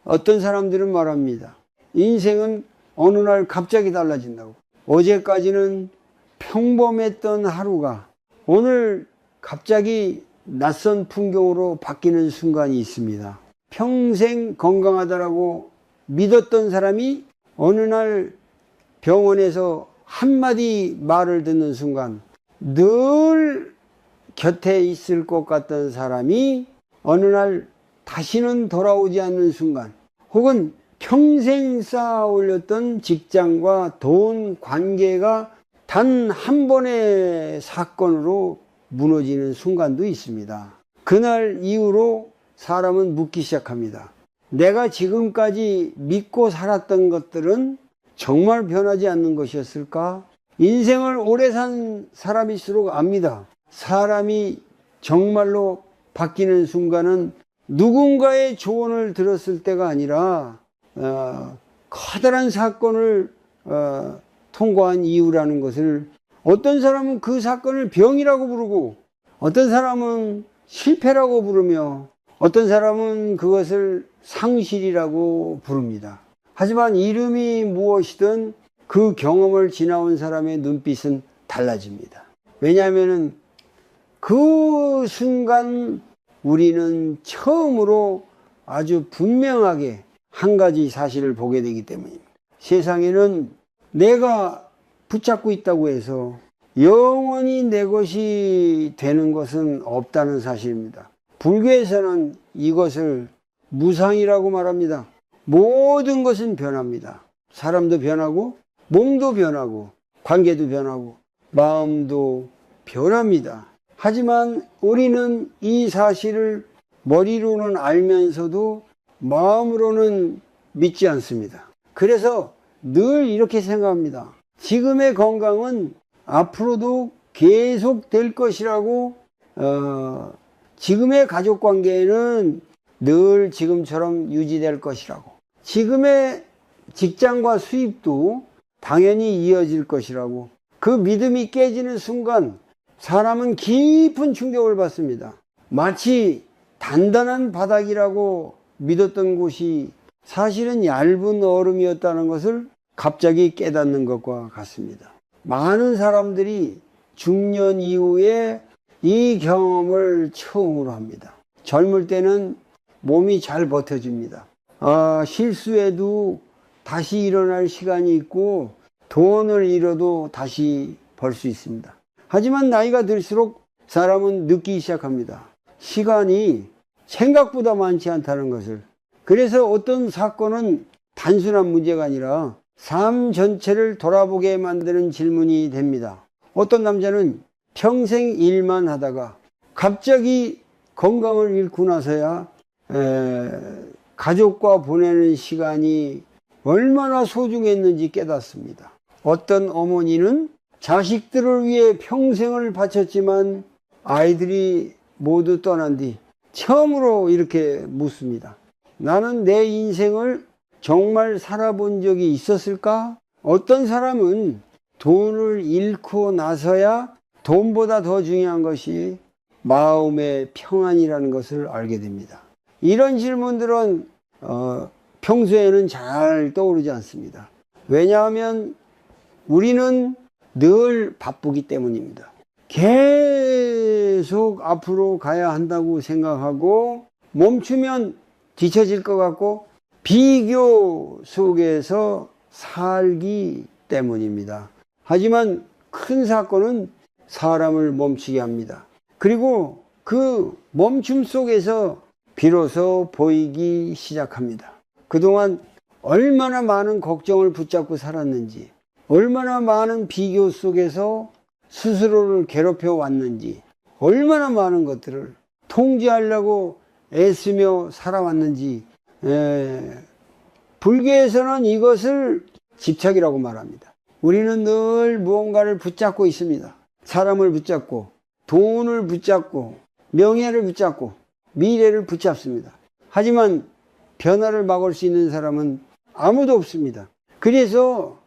어떤 사람들은 말합니다. 인생은 어느 날 갑자기 달라진다고. 어제까지는 평범했던 하루가 오늘 갑자기 낯선 풍경으로 바뀌는 순간이 있습니다. 평생 건강하다라고 믿었던 사람이 어느 날 병원에서 한마디 말을 듣는 순간, 늘 곁에 있을 것 같던 사람이 어느 날 다시는 돌아오지 않는 순간, 혹은 평생 쌓아 올렸던 직장과 돈 관계가 단 한 번의 사건으로 무너지는 순간도 있습니다. 그날 이후로 사람은 묻기 시작합니다. 내가 지금까지 믿고 살았던 것들은 정말 변하지 않는 것이었을까? 인생을 오래 산 사람일수록 압니다. 사람이 정말로 바뀌는 순간은 누군가의 조언을 들었을 때가 아니라 커다란 사건을 통과한 이유라는 것을, 어떤 사람은 그 사건을 병이라고 부르고, 어떤 사람은 실패라고 부르며, 어떤 사람은 그것을 상실이라고 부릅니다. 하지만 이름이 무엇이든 그 경험을 지나온 사람의 눈빛은 달라집니다. 왜냐하면 그 순간 우리는 처음으로 아주 분명하게 한 가지 사실을 보게 되기 때문입니다. 세상에는 내가 붙잡고 있다고 해서 영원히 내 것이 되는 것은 없다는 사실입니다. 불교에서는 이것을 무상이라고 말합니다. 모든 것은 변합니다. 사람도 변하고, 몸도 변하고, 관계도 변하고, 마음도 변합니다. 하지만 우리는 이 사실을 머리로는 알면서도 마음으로는 믿지 않습니다. 그래서 늘 이렇게 생각합니다. 지금의 건강은 앞으로도 계속 될 것이라고, 지금의 가족관계는 늘 지금처럼 유지될 것이라고, 지금의 직장과 수입도 당연히 이어질 것이라고, 그 믿음이 깨지는 순간 사람은 깊은 충격을 받습니다. 마치 단단한 바닥이라고 믿었던 곳이 사실은 얇은 얼음이었다는 것을 갑자기 깨닫는 것과 같습니다. 많은 사람들이 중년 이후에 이 경험을 처음으로 합니다. 젊을 때는 몸이 잘 버텨줍니다. 실수해도 다시 일어날 시간이 있고, 돈을 잃어도 다시 벌 수 있습니다. 하지만 나이가 들수록 사람은 느끼기 시작합니다. 시간이 생각보다 많지 않다는 것을. 그래서 어떤 사건은 단순한 문제가 아니라 삶 전체를 돌아보게 만드는 질문이 됩니다. 어떤 남자는 평생 일만 하다가 갑자기 건강을 잃고 나서야 가족과 보내는 시간이 얼마나 소중했는지 깨닫습니다. 어떤 어머니는 자식들을 위해 평생을 바쳤지만 아이들이 모두 떠난 뒤 처음으로 이렇게 묻습니다. 나는 내 인생을 정말 살아본 적이 있었을까? 어떤 사람은 돈을 잃고 나서야 돈보다 더 중요한 것이 마음의 평안이라는 것을 알게 됩니다. 이런 질문들은 평소에는 잘 떠오르지 않습니다. 왜냐하면 우리는 늘 바쁘기 때문입니다. 계속 앞으로 가야 한다고 생각하고, 멈추면 뒤처질 것 같고, 비교 속에서 살기 때문입니다. 하지만 큰 사건은 사람을 멈추게 합니다. 그리고 그 멈춤 속에서 비로소 보이기 시작합니다. 그동안 얼마나 많은 걱정을 붙잡고 살았는지, 얼마나 많은 비교 속에서 스스로를 괴롭혀 왔는지, 얼마나 많은 것들을 통제하려고 애쓰며 살아왔는지. 불교에서는 이것을 집착이라고 말합니다. 우리는 늘 무언가를 붙잡고 있습니다. 사람을 붙잡고, 돈을 붙잡고, 명예를 붙잡고, 미래를 붙잡습니다. 하지만 변화를 막을 수 있는 사람은 아무도 없습니다. 그래서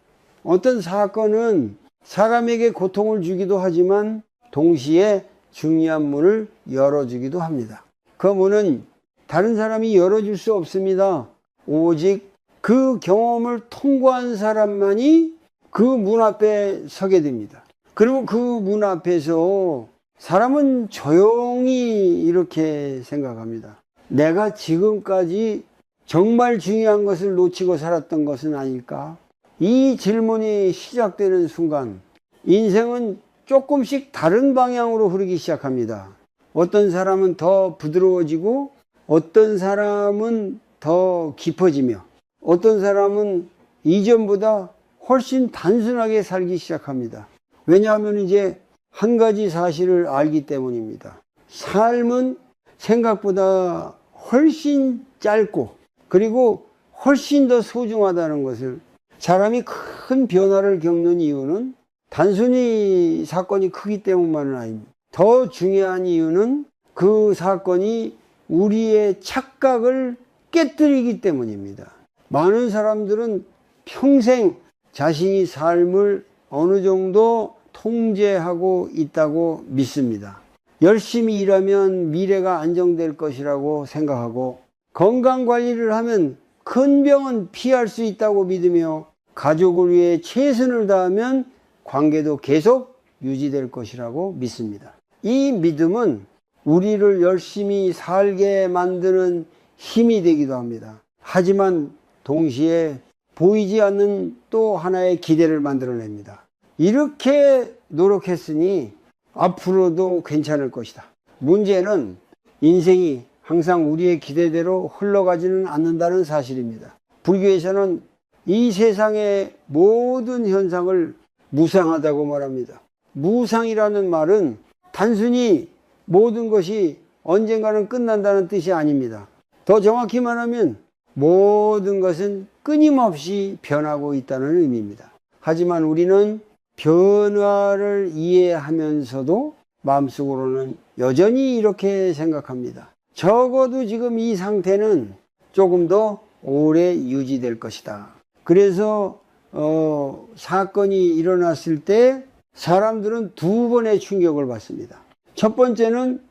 어떤 사건은 사람에게 고통을 주기도 하지만 동시에 중요한 문을 열어주기도 합니다. 그 문은 다른 사람이 열어줄 수 없습니다. 오직 그 경험을 통과한 사람만이 그 문 앞에 서게 됩니다. 그리고 그 문 앞에서 사람은 조용히 이렇게 생각합니다. 내가 지금까지 정말 중요한 것을 놓치고 살았던 것은 아닐까? 이 질문이 시작되는 순간 인생은 조금씩 다른 방향으로 흐르기 시작합니다. 어떤 사람은 더 부드러워지고 어떤 사람은 더 깊어지며 어떤 사람은 이전보다 훨씬 단순하게 살기 시작합니다. 왜냐하면 이제 한 가지 사실을 알기 때문입니다. 삶은 생각보다 훨씬 짧고 그리고 훨씬 더 소중하다는 것을, 사람이 큰 변화를 겪는 이유는 단순히 사건이 크기 때문만은 아닙니다. 더 중요한 이유는 그 사건이 우리의 착각을 깨뜨리기 때문입니다. 많은 사람들은 평생 자신이 삶을 어느 정도 통제하고 있다고 믿습니다. 열심히 일하면 미래가 안정될 것이라고 생각하고 건강관리를 하면 큰 병은 피할 수 있다고 믿으며 가족을 위해 최선을 다하면 관계도 계속 유지될 것이라고 믿습니다. 이 믿음은 우리를 열심히 살게 만드는 힘이 되기도 합니다. 하지만 동시에 보이지 않는 또 하나의 기대를 만들어냅니다. 이렇게 노력했으니 앞으로도 괜찮을 것이다. 문제는 인생이 항상 우리의 기대대로 흘러가지는 않는다는 사실입니다. 불교에서는 이 세상의 모든 현상을 무상하다고 말합니다. 무상이라는 말은 단순히 모든 것이 언젠가는 끝난다는 뜻이 아닙니다. 더 정확히 말하면 모든 것은 끊임없이 변하고 있다는 의미입니다. 하지만 우리는 변화를 이해하면서도 마음속으로는 여전히 이렇게 생각합니다. 적어도 지금 이 상태는 조금 더 오래 유지될 것이다. 그래서 사건이 일어났을 때 사람들은 두 번의 충격을 받습니다. 첫 번째는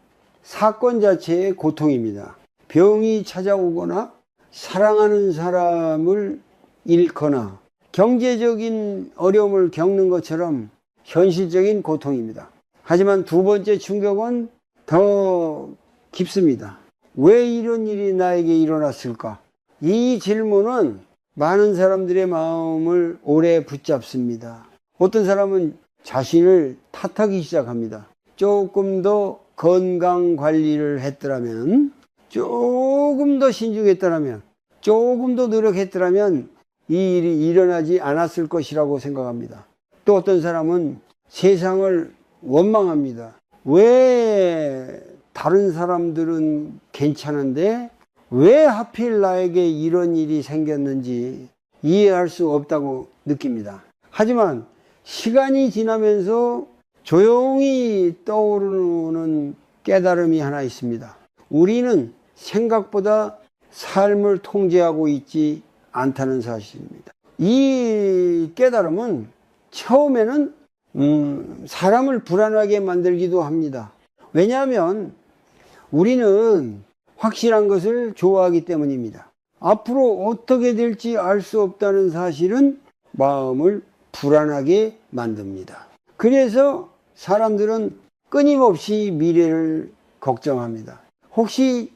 사건 자체의 고통입니다. 병이 찾아오거나 사랑하는 사람을 잃거나 경제적인 어려움을 겪는 것처럼 현실적인 고통입니다. 하지만 두 번째 충격은 더 깊습니다. 왜 이런 일이 나에게 일어났을까? 이 질문은 많은 사람들의 마음을 오래 붙잡습니다. 어떤 사람은 자신을 탓하기 시작합니다. 조금 더 건강 관리를 했더라면, 조금 더 신중했더라면, 조금 더 노력했더라면 이 일이 일어나지 않았을 것이라고 생각합니다. 또 어떤 사람은 세상을 원망합니다. 왜 다른 사람들은 괜찮은데 왜 하필 나에게 이런 일이 생겼는지 이해할 수 없다고 느낍니다. 하지만 시간이 지나면서 조용히 떠오르는 깨달음이 하나 있습니다. 우리는 생각보다 삶을 통제하고 있지 않다는 사실입니다. 이 깨달음은 처음에는 사람을 불안하게 만들기도 합니다. 왜냐하면 우리는 확실한 것을 좋아하기 때문입니다. 앞으로 어떻게 될지 알 수 없다는 사실은 마음을 불안하게 만듭니다. 그래서 사람들은 끊임없이 미래를 걱정합니다. 혹시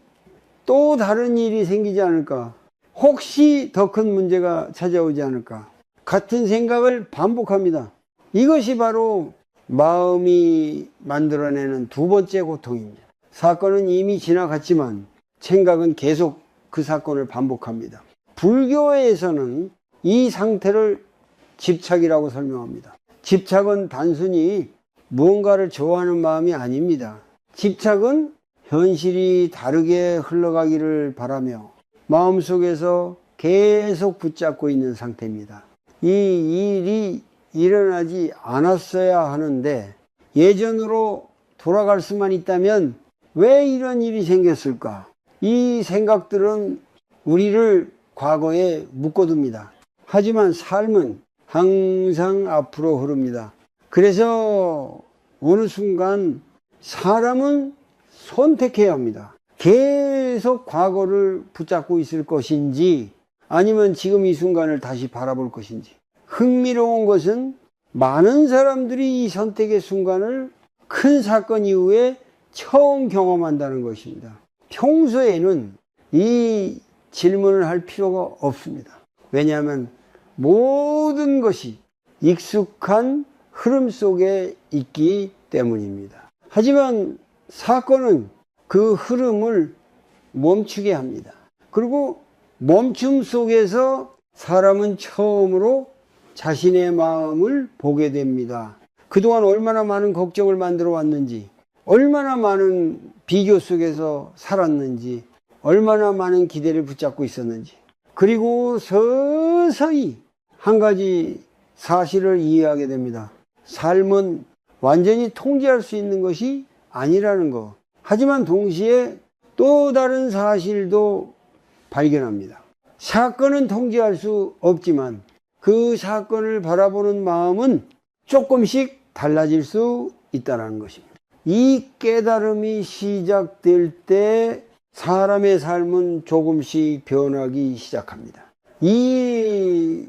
또 다른 일이 생기지 않을까? 혹시 더 큰 문제가 찾아오지 않을까? 같은 생각을 반복합니다. 이것이 바로 마음이 만들어내는 두 번째 고통입니다. 사건은 이미 지나갔지만 생각은 계속 그 사건을 반복합니다. 불교에서는 이 상태를 집착이라고 설명합니다. 집착은 단순히 무언가를 좋아하는 마음이 아닙니다. 집착은 현실이 다르게 흘러가기를 바라며 마음속에서 계속 붙잡고 있는 상태입니다. 이 일이 일어나지 않았어야 하는데 예전으로 돌아갈 수만 있다면 왜 이런 일이 생겼을까? 이 생각들은 우리를 과거에 묶어둡니다. 하지만 삶은 항상 앞으로 흐릅니다. 그래서 어느 순간 사람은 선택해야 합니다. 계속 과거를 붙잡고 있을 것인지 아니면 지금 이 순간을 다시 바라볼 것인지. 흥미로운 것은 많은 사람들이 이 선택의 순간을 큰 사건 이후에 처음 경험한다는 것입니다. 평소에는 이 질문을 할 필요가 없습니다. 왜냐하면 모든 것이 익숙한 흐름 속에 있기 때문입니다. 하지만 사건은 그 흐름을 멈추게 합니다. 그리고 멈춤 속에서 사람은 처음으로 자신의 마음을 보게 됩니다. 그동안 얼마나 많은 걱정을 만들어 왔는지, 얼마나 많은 비교 속에서 살았는지, 얼마나 많은 기대를 붙잡고 있었는지, 그리고 서서히 한 가지 사실을 이해하게 됩니다. 삶은 완전히 통제할 수 있는 것이 아니라는 것. 하지만 동시에 또 다른 사실도 발견합니다. 사건은 통제할 수 없지만 그 사건을 바라보는 마음은 조금씩 달라질 수 있다는 것입니다. 이 깨달음이 시작될 때 사람의 삶은 조금씩 변하기 시작합니다. 이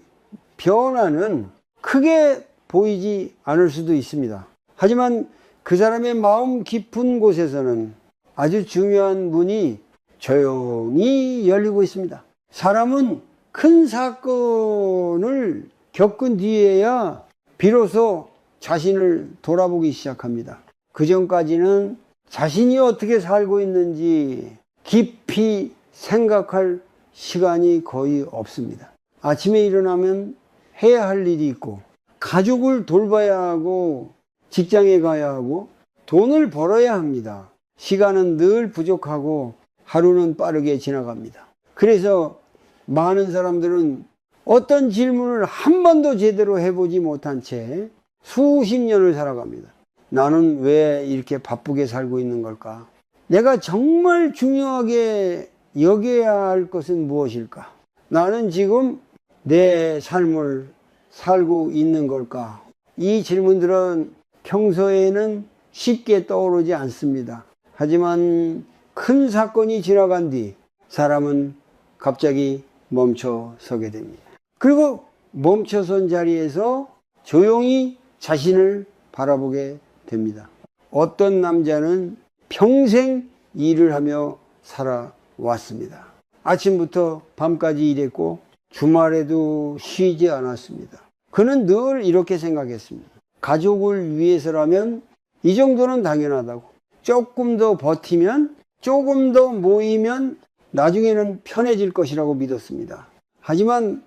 변화는 크게 보이지 않을 수도 있습니다. 하지만 그 사람의 마음 깊은 곳에서는 아주 중요한 문이 조용히 열리고 있습니다. 사람은 큰 사건을 겪은 뒤에야 비로소 자신을 돌아보기 시작합니다. 그 전까지는 자신이 어떻게 살고 있는지 깊이 생각할 시간이 거의 없습니다. 아침에 일어나면 해야 할 일이 있고, 가족을 돌봐야 하고, 직장에 가야 하고, 돈을 벌어야 합니다. 시간은 늘 부족하고 하루는 빠르게 지나갑니다. 그래서 많은 사람들은 어떤 질문을 한 번도 제대로 해보지 못한 채 수십 년을 살아갑니다. 나는 왜 이렇게 바쁘게 살고 있는 걸까? 내가 정말 중요하게 여겨야 할 것은 무엇일까? 나는 지금 내 삶을 살고 있는 걸까? 이 질문들은 평소에는 쉽게 떠오르지 않습니다. 하지만 큰 사건이 지나간 뒤 사람은 갑자기 멈춰 서게 됩니다. 그리고 멈춰선 자리에서 조용히 자신을 바라보게 됩니다. 어떤 남자는 평생 일을 하며 살아왔습니다. 아침부터 밤까지 일했고 주말에도 쉬지 않았습니다. 그는 늘 이렇게 생각했습니다. 가족을 위해서라면 이 정도는 당연하다고. 조금 더 버티면, 조금 더 모이면 나중에는 편해질 것이라고 믿었습니다. 하지만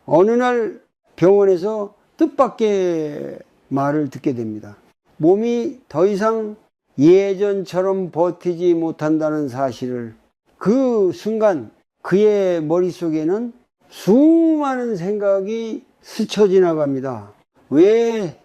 어느 날 병원에서 뜻밖의 말을 듣게 됩니다. 몸이 더 이상 예전처럼 버티지 못한다는 사실을. 그 순간 그의 머릿속에는 수많은 생각이 스쳐 지나갑니다. 왜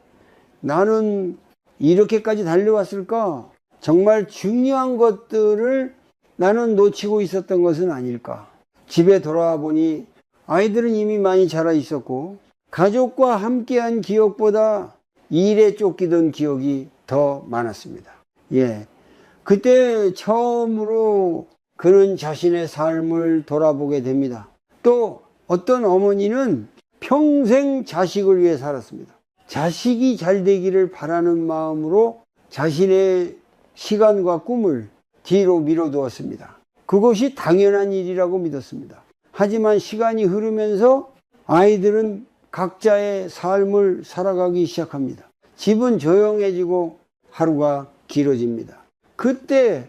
나는 이렇게까지 달려왔을까? 정말 중요한 것들을 나는 놓치고 있었던 것은 아닐까? 집에 돌아와 보니 아이들은 이미 많이 자라 있었고 가족과 함께한 기억보다 일에 쫓기던 기억이 더 많았습니다. 그때 처음으로 그는 자신의 삶을 돌아보게 됩니다. 또 어떤 어머니는 평생 자식을 위해 살았습니다. 자식이 잘 되기를 바라는 마음으로 자신의 시간과 꿈을 뒤로 미뤄두었습니다. 그것이 당연한 일이라고 믿었습니다. 하지만 시간이 흐르면서 아이들은 각자의 삶을 살아가기 시작합니다. 집은 조용해지고 하루가 길어집니다. 그때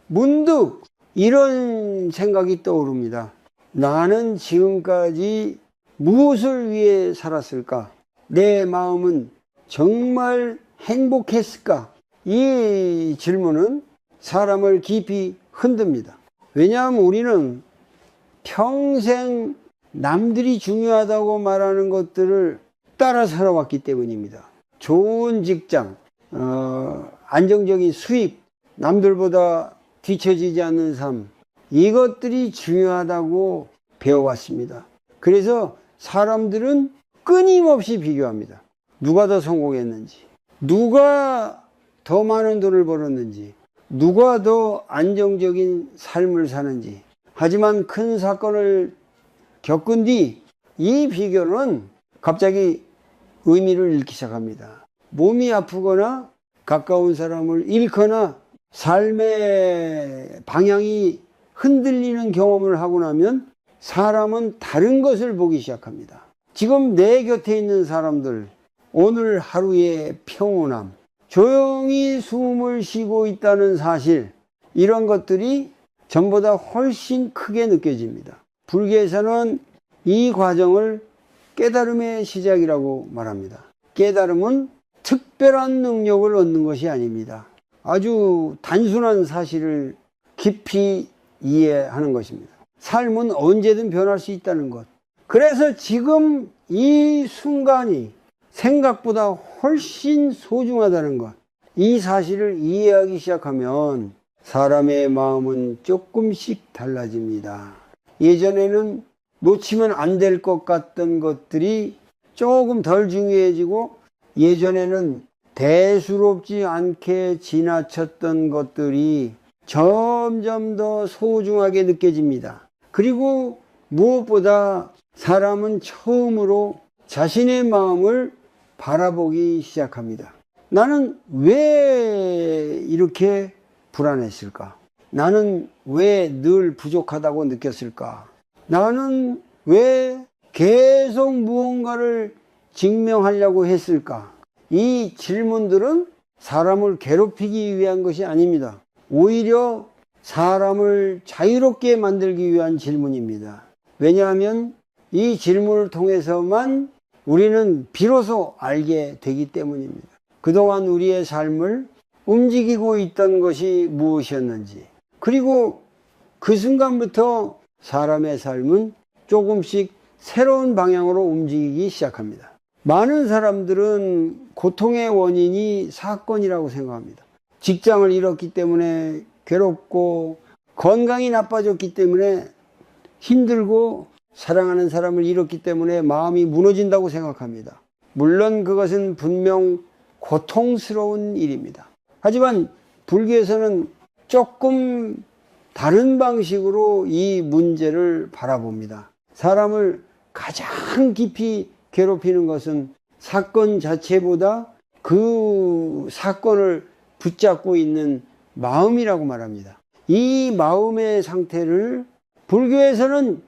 문득 이런 생각이 떠오릅니다. 나는 지금까지 무엇을 위해 살았을까? 내 마음은 정말 행복했을까? 이 질문은 사람을 깊이 흔듭니다. 왜냐하면 우리는 평생 남들이 중요하다고 말하는 것들을 따라 살아왔기 때문입니다. 좋은 직장, 안정적인 수입, 남들보다 뒤처지지 않는 삶, 이것들이 중요하다고 배워왔습니다. 그래서 사람들은 끊임없이 비교합니다. 누가 더 성공했는지, 누가 더 많은 돈을 벌었는지, 누가 더 안정적인 삶을 사는지. 하지만 큰 사건을 겪은 뒤 이 비결은 갑자기 의미를 잃기 시작합니다. 몸이 아프거나 가까운 사람을 잃거나 삶의 방향이 흔들리는 경험을 하고 나면 사람은 다른 것을 보기 시작합니다. 지금 내 곁에 있는 사람들, 오늘 하루의 평온함, 조용히 숨을 쉬고 있다는 사실, 이런 것들이 전보다 훨씬 크게 느껴집니다. 불교에서는 이 과정을 깨달음의 시작이라고 말합니다. 깨달음은 특별한 능력을 얻는 것이 아닙니다. 아주 단순한 사실을 깊이 이해하는 것입니다. 삶은 언제든 변할 수 있다는 것. 그래서 지금 이 순간이 생각보다 훨씬 소중하다는 것. 이 사실을 이해하기 시작하면 사람의 마음은 조금씩 달라집니다. 예전에는 놓치면 안 될 것 같던 것들이 조금 덜 중요해지고, 예전에는 대수롭지 않게 지나쳤던 것들이 점점 더 소중하게 느껴집니다. 그리고 무엇보다 사람은 처음으로 자신의 마음을 바라보기 시작합니다. 나는 왜 이렇게 불안했을까? 나는 왜 늘 부족하다고 느꼈을까? 나는 왜 계속 무언가를 증명하려고 했을까? 이 질문들은 사람을 괴롭히기 위한 것이 아닙니다. 오히려 사람을 자유롭게 만들기 위한 질문입니다. 왜냐하면 이 질문을 통해서만 우리는 비로소 알게 되기 때문입니다. 그동안 우리의 삶을 움직이고 있던 것이 무엇이었는지, 그리고 그 순간부터 사람의 삶은 조금씩 새로운 방향으로 움직이기 시작합니다. 많은 사람들은 고통의 원인이 사건이라고 생각합니다. 직장을 잃었기 때문에 괴롭고, 건강이 나빠졌기 때문에 힘들고, 사랑하는 사람을 잃었기 때문에 마음이 무너진다고 생각합니다. 물론 그것은 분명 고통스러운 일입니다. 하지만 불교에서는 조금 다른 방식으로 이 문제를 바라봅니다. 사람을 가장 깊이 괴롭히는 것은 사건 자체보다 그 사건을 붙잡고 있는 마음이라고 말합니다. 이 마음의 상태를 불교에서는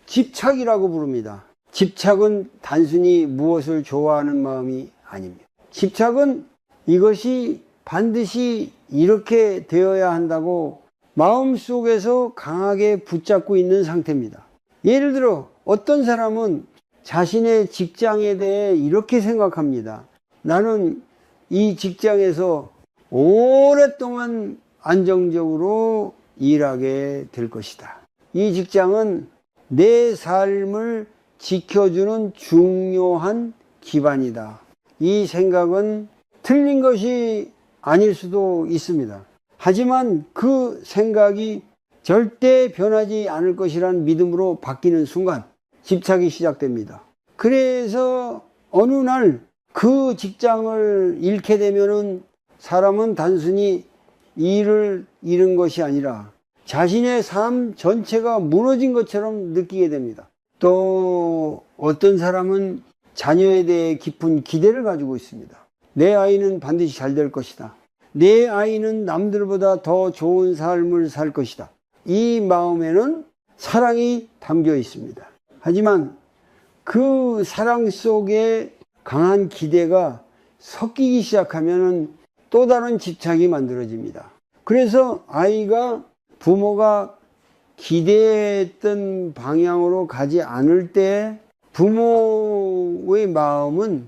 집착이라고 부릅니다. 집착은 단순히 무엇을 좋아하는 마음이 아닙니다. 집착은 이것이 반드시 이렇게 되어야 한다고 마음속에서 강하게 붙잡고 있는 상태입니다. 예를 들어 어떤 사람은 자신의 직장에 대해 이렇게 생각합니다. 나는 이 직장에서 오랫동안 안정적으로 일하게 될 것이다. 이 직장은 내 삶을 지켜주는 중요한 기반이다. 이 생각은 틀린 것이 아닐 수도 있습니다. 하지만 그 생각이 절대 변하지 않을 것이라는 믿음으로 바뀌는 순간 집착이 시작됩니다. 그래서 어느 날 그 직장을 잃게 되면은 사람은 단순히 일을 잃은 것이 아니라 자신의 삶 전체가 무너진 것처럼 느끼게 됩니다. 또 어떤 사람은 자녀에 대해 깊은 기대를 가지고 있습니다. 내 아이는 반드시 잘 될 것이다. 내 아이는 남들보다 더 좋은 삶을 살 것이다. 이 마음에는 사랑이 담겨 있습니다. 하지만 그 사랑 속에 강한 기대가 섞이기 시작하면 또 다른 집착이 만들어집니다. 그래서 아이가 부모가 기대했던 방향으로 가지 않을 때 부모의 마음은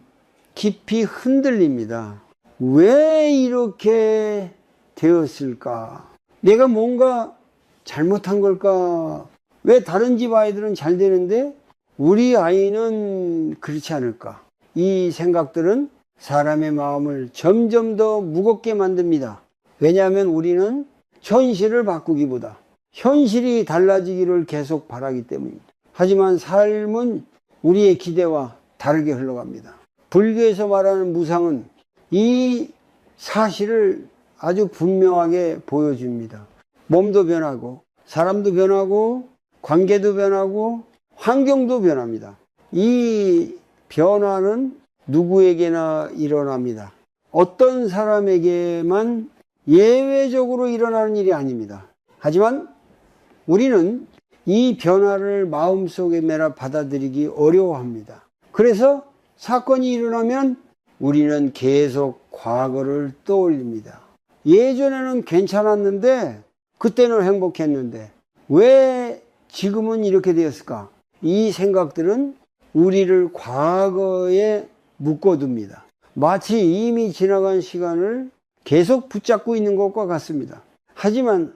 깊이 흔들립니다. 왜 이렇게 되었을까? 내가 뭔가 잘못한 걸까? 왜 다른 집 아이들은 잘 되는데 우리 아이는 그렇지 않을까? 이 생각들은 사람의 마음을 점점 더 무겁게 만듭니다. 왜냐하면 우리는 현실을 바꾸기보다 현실이 달라지기를 계속 바라기 때문입니다. 하지만 삶은 우리의 기대와 다르게 흘러갑니다. 불교에서 말하는 무상은 이 사실을 아주 분명하게 보여줍니다. 몸도 변하고 사람도 변하고 관계도 변하고 환경도 변합니다. 이 변화는 누구에게나 일어납니다. 어떤 사람에게만 예외적으로 일어나는 일이 아닙니다. 하지만 우리는 이 변화를 마음속에 매라 받아들이기 어려워합니다. 그래서 사건이 일어나면 우리는 계속 과거를 떠올립니다. 예전에는 괜찮았는데, 그때는 행복했는데 왜 지금은 이렇게 되었을까? 이 생각들은 우리를 과거에 묶어둡니다. 마치 이미 지나간 시간을 계속 붙잡고 있는 것과 같습니다. 하지만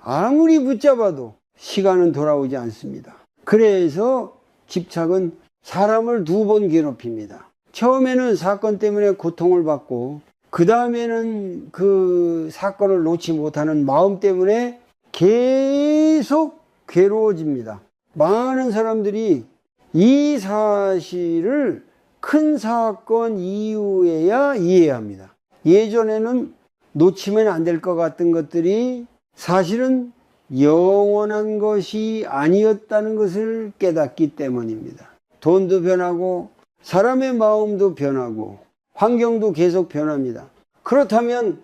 아무리 붙잡아도 시간은 돌아오지 않습니다. 그래서 집착은 사람을 2번 괴롭힙니다. 처음에는 사건 때문에 고통을 받고, 그 다음에는 그 사건을 놓지 못하는 마음 때문에 계속 괴로워집니다. 많은 사람들이 이 사실을 큰 사건 이후에야 이해합니다. 예전에는 놓치면 안 될 것 같은 것들이 사실은 영원한 것이 아니었다는 것을 깨닫기 때문입니다. 돈도 변하고 사람의 마음도 변하고 환경도 계속 변합니다. 그렇다면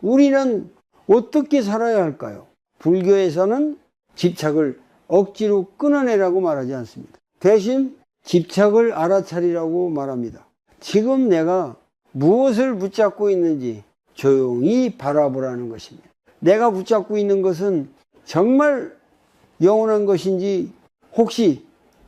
우리는 어떻게 살아야 할까요? 불교에서는 집착을 억지로 끊어내라고 말하지 않습니다. 대신 집착을 알아차리라고 말합니다. 지금 내가 무엇을 붙잡고 있는지 조용히 바라보라는 것입니다. 내가 붙잡고 있는 것은 정말 영원한 것인지, 혹시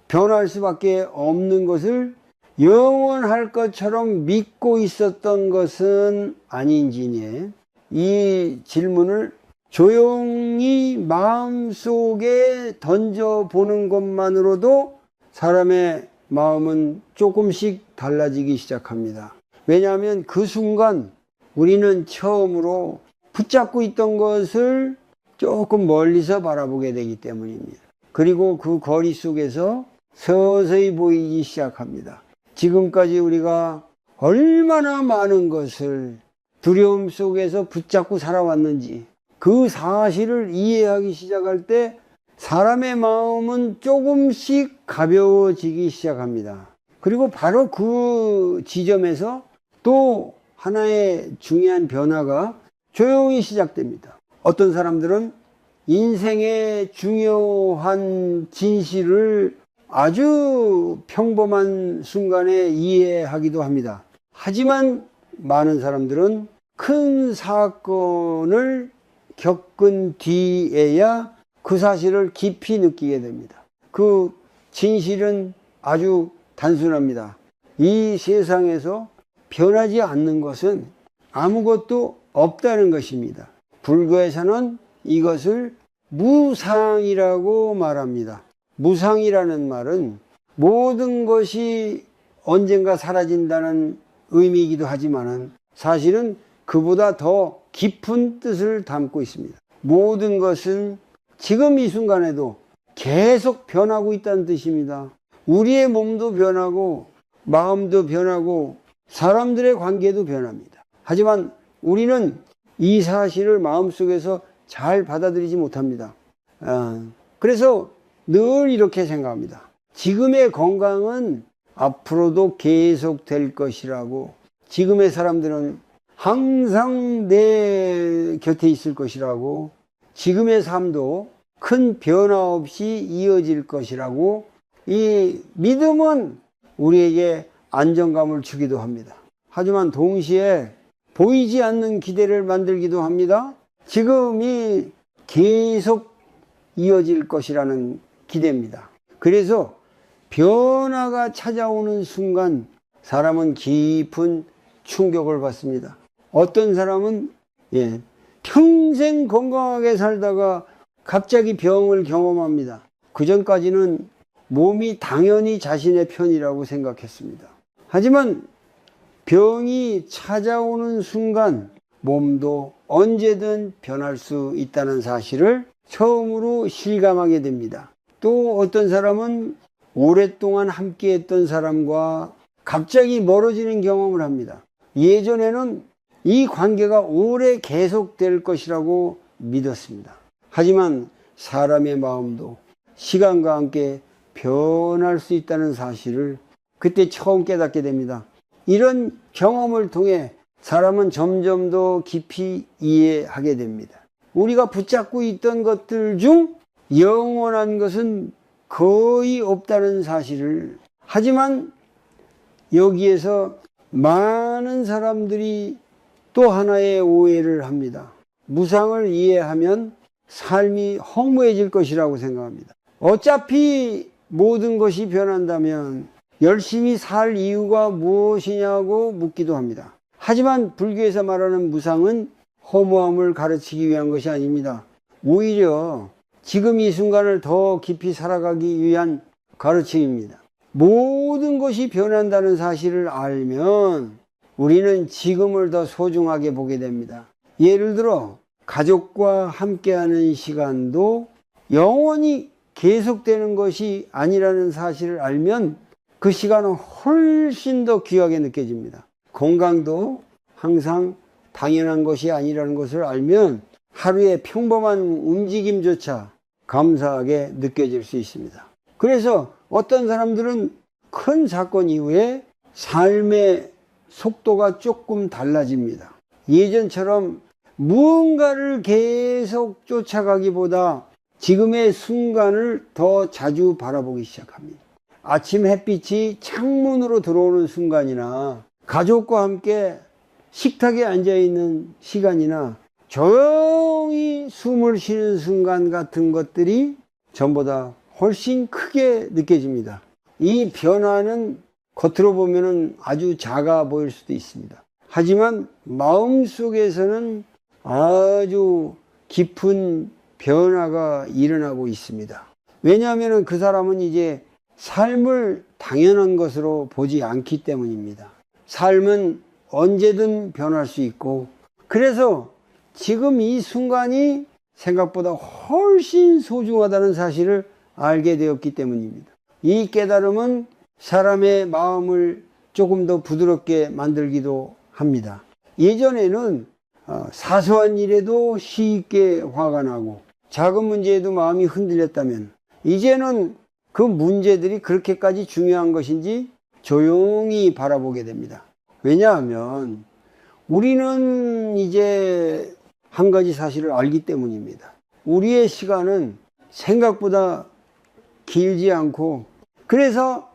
변할 수밖에 없는 것을 영원할 것처럼 믿고 있었던 것은 아닌지니, 이 질문을 조용히 마음속에 던져보는 것만으로도 사람의 마음은 조금씩 달라지기 시작합니다. 왜냐하면 그 순간 우리는 처음으로 붙잡고 있던 것을 조금 멀리서 바라보게 되기 때문입니다. 그리고 그 거리 속에서 서서히 보이기 시작합니다. 지금까지 우리가 얼마나 많은 것을 두려움 속에서 붙잡고 살아왔는지, 그 사실을 이해하기 시작할 때 사람의 마음은 조금씩 가벼워지기 시작합니다. 그리고 바로 그 지점에서 또 하나의 중요한 변화가 조용히 시작됩니다. 어떤 사람들은 인생의 중요한 진실을 아주 평범한 순간에 이해하기도 합니다. 하지만 많은 사람들은 큰 사건을 겪은 뒤에야 그 사실을 깊이 느끼게 됩니다. 그 진실은 아주 단순합니다. 이 세상에서 변하지 않는 것은 아무것도 없다는 것입니다. 불교에서는 이것을 무상이라고 말합니다. 무상이라는 말은 모든 것이 언젠가 사라진다는 의미이기도 하지만 사실은 그보다 더 깊은 뜻을 담고 있습니다. 모든 것은 지금 이 순간에도 계속 변하고 있다는 뜻입니다. 우리의 몸도 변하고 마음도 변하고 사람들의 관계도 변합니다. 하지만 우리는 이 사실을 마음속에서 잘 받아들이지 못합니다. 그래서 늘 이렇게 생각합니다. 지금의 건강은 앞으로도 계속 될 것이라고, 지금의 사람들은 항상 내 곁에 있을 것이라고, 지금의 삶도 큰 변화 없이 이어질 것이라고, 이 믿음은 우리에게 안정감을 주기도 합니다. 하지만 동시에 보이지 않는 기대를 만들기도 합니다. 지금이 계속 이어질 것이라는 기대입니다. 그래서 변화가 찾아오는 순간 사람은 깊은 충격을 받습니다. 어떤 사람은 평생 건강하게 살다가 갑자기 병을 경험합니다. 그 전까지는 몸이 당연히 자신의 편이라고 생각했습니다. 하지만 병이 찾아오는 순간 몸도 언제든 변할 수 있다는 사실을 처음으로 실감하게 됩니다. 또 어떤 사람은 오랫동안 함께했던 사람과 갑자기 멀어지는 경험을 합니다. 예전에는 이 관계가 오래 계속될 것이라고 믿었습니다. 하지만 사람의 마음도 시간과 함께 변할 수 있다는 사실을 그때 처음 깨닫게 됩니다. 이런 경험을 통해 사람은 점점 더 깊이 이해하게 됩니다. 우리가 붙잡고 있던 것들 중 영원한 것은 거의 없다는 사실을, 하지만 여기에서 많은 사람들이 또 하나의 오해를 합니다. 무상을 이해하면 삶이 허무해질 것이라고 생각합니다. 어차피 모든 것이 변한다면 열심히 살 이유가 무엇이냐고 묻기도 합니다. 하지만 불교에서 말하는 무상은 허무함을 가르치기 위한 것이 아닙니다. 오히려 지금 이 순간을 더 깊이 살아가기 위한 가르침입니다. 모든 것이 변한다는 사실을 알면 우리는 지금을 더 소중하게 보게 됩니다. 예를 들어 가족과 함께하는 시간도 영원히 계속되는 것이 아니라는 사실을 알면 그 시간은 훨씬 더 귀하게 느껴집니다. 건강도 항상 당연한 것이 아니라는 것을 알면 하루의 평범한 움직임조차 감사하게 느껴질 수 있습니다. 그래서 어떤 사람들은 큰 사건 이후에 삶의 속도가 조금 달라집니다. 예전처럼 무언가를 계속 쫓아가기보다 지금의 순간을 더 자주 바라보기 시작합니다. 아침 햇빛이 창문으로 들어오는 순간이나 가족과 함께 식탁에 앉아있는 시간이나 조용히 숨을 쉬는 순간 같은 것들이 전보다 훨씬 크게 느껴집니다. 이 변화는 겉으로 보면 아주 작아 보일 수도 있습니다. 하지만 마음속에서는 아주 깊은 변화가 일어나고 있습니다. 왜냐하면 그 사람은 이제 삶을 당연한 것으로 보지 않기 때문입니다. 삶은 언제든 변할 수 있고, 그래서 지금 이 순간이 생각보다 훨씬 소중하다는 사실을 알게 되었기 때문입니다. 이 깨달음은 사람의 마음을 조금 더 부드럽게 만들기도 합니다. 예전에는 사소한 일에도 쉽게 화가 나고 작은 문제에도 마음이 흔들렸다면 이제는 그 문제들이 그렇게까지 중요한 것인지 조용히 바라보게 됩니다. 왜냐하면 우리는 이제 한 가지 사실을 알기 때문입니다. 우리의 시간은 생각보다 길지 않고, 그래서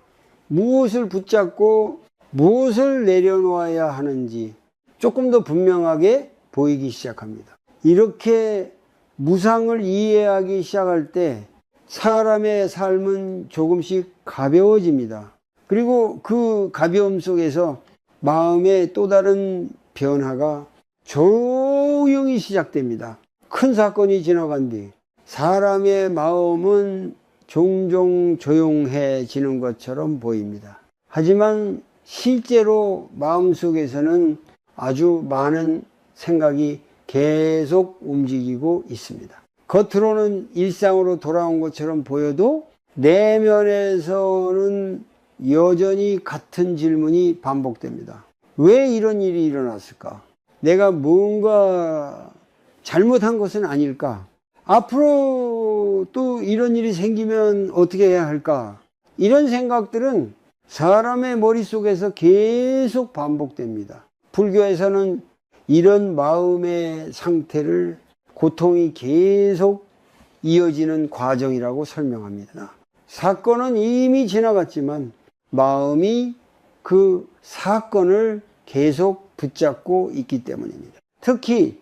무엇을 붙잡고 무엇을 내려놓아야 하는지 조금 더 분명하게 보이기 시작합니다. 이렇게 무상을 이해하기 시작할 때 사람의 삶은 조금씩 가벼워집니다. 그리고 그 가벼움 속에서 마음의 또 다른 변화가 조용히 시작됩니다. 큰 사건이 지나간 뒤 사람의 마음은 종종 조용해지는 것처럼 보입니다. 하지만 실제로 마음속에서는 아주 많은 생각이 계속 움직이고 있습니다. 겉으로는 일상으로 돌아온 것처럼 보여도 내면에서는 여전히 같은 질문이 반복됩니다. 왜 이런 일이 일어났을까? 내가 뭔가 잘못한 것은 아닐까? 앞으로 또 이런 일이 생기면 어떻게 해야 할까? 이런 생각들은 사람의 머릿속에서 계속 반복됩니다. 불교에서는 이런 마음의 상태를 고통이 계속 이어지는 과정이라고 설명합니다. 사건은 이미 지나갔지만 마음이 그 사건을 계속 붙잡고 있기 때문입니다. 특히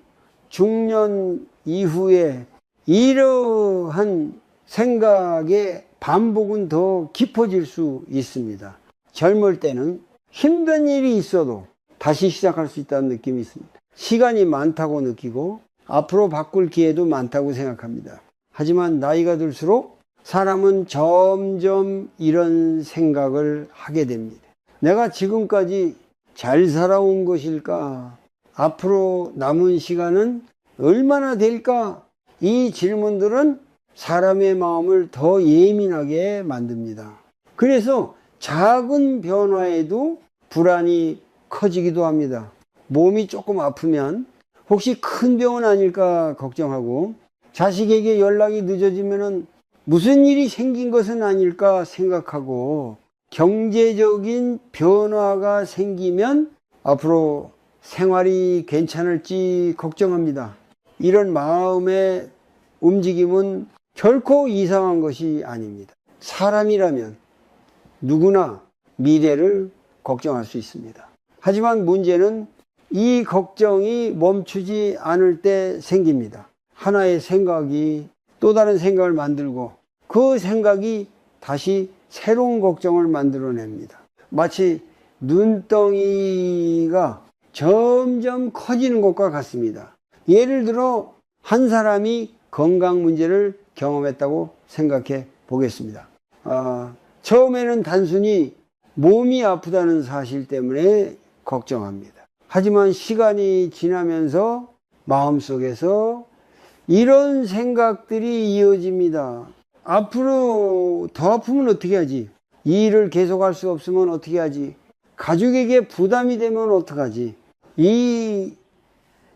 중년 이후에 이러한 생각의 반복은 더 깊어질 수 있습니다. 젊을 때는 힘든 일이 있어도 다시 시작할 수 있다는 느낌이 있습니다. 시간이 많다고 느끼고 앞으로 바꿀 기회도 많다고 생각합니다. 하지만 나이가 들수록 사람은 점점 이런 생각을 하게 됩니다. 내가 지금까지 잘 살아온 것일까? 앞으로 남은 시간은 얼마나 될까? 이 질문들은 사람의 마음을 더 예민하게 만듭니다. 그래서 작은 변화에도 불안이 커지기도 합니다. 몸이 조금 아프면 혹시 큰 병은 아닐까 걱정하고, 자식에게 연락이 늦어지면 무슨 일이 생긴 것은 아닐까 생각하고 경제적인 변화가 생기면 앞으로 생활이 괜찮을지 걱정합니다. 이런 마음의 움직임은 결코 이상한 것이 아닙니다. 사람이라면 누구나 미래를 걱정할 수 있습니다. 하지만 문제는 이 걱정이 멈추지 않을 때 생깁니다. 하나의 생각이 또 다른 생각을 만들고 그 생각이 다시 새로운 걱정을 만들어냅니다. 마치 눈덩이가 점점 커지는 것과 같습니다. 예를 들어 한 사람이 건강 문제를 경험했다고 생각해 보겠습니다. 처음에는 단순히 몸이 아프다는 사실 때문에 걱정합니다. 하지만 시간이 지나면서 마음속에서 이런 생각들이 이어집니다. 앞으로 더 아프면 어떻게 하지? 이 일을 계속할 수 없으면 어떻게 하지? 가족에게 부담이 되면 어떡하지? 이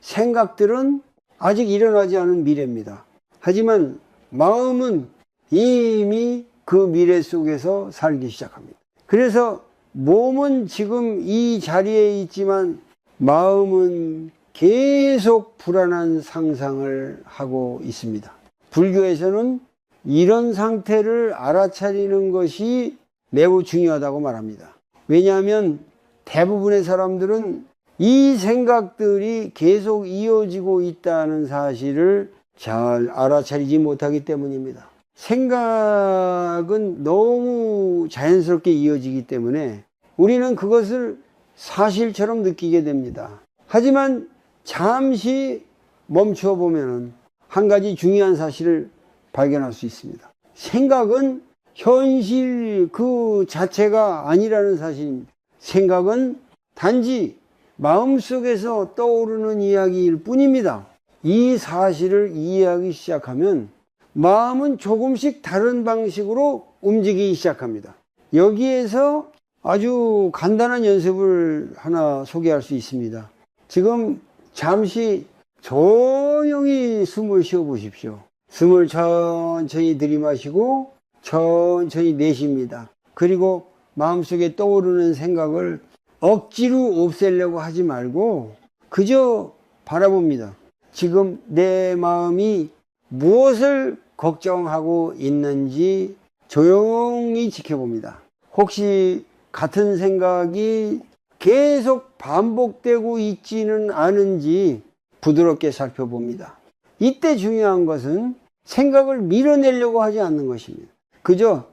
생각들은 아직 일어나지 않은 미래입니다. 하지만 마음은 이미 그 미래 속에서 살기 시작합니다. 그래서 몸은 지금 이 자리에 있지만 마음은 계속 불안한 상상을 하고 있습니다. 불교에서는 이런 상태를 알아차리는 것이 매우 중요하다고 말합니다. 왜냐하면 대부분의 사람들은 이 생각들이 계속 이어지고 있다는 사실을 잘 알아차리지 못하기 때문입니다. 생각은 너무 자연스럽게 이어지기 때문에 우리는 그것을 사실처럼 느끼게 됩니다. 하지만 잠시 멈춰 보면 한 가지 중요한 사실을 발견할 수 있습니다. 생각은 현실 그 자체가 아니라는 사실입니다. 생각은 단지 마음속에서 떠오르는 이야기일 뿐입니다. 이 사실을 이해하기 시작하면 마음은 조금씩 다른 방식으로 움직이기 시작합니다. 여기에서 아주 간단한 연습을 하나 소개할 수 있습니다. 지금 잠시 조용히 숨을 쉬어 보십시오. 숨을 천천히 들이마시고 천천히 내쉽니다. 그리고 마음속에 떠오르는 생각을 억지로 없애려고 하지 말고 그저 바라봅니다. 지금 내 마음이 무엇을 걱정하고 있는지 조용히 지켜봅니다. 혹시 같은 생각이 계속 반복되고 있지는 않은지 부드럽게 살펴봅니다. 이때 중요한 것은 생각을 밀어내려고 하지 않는 것입니다. 그저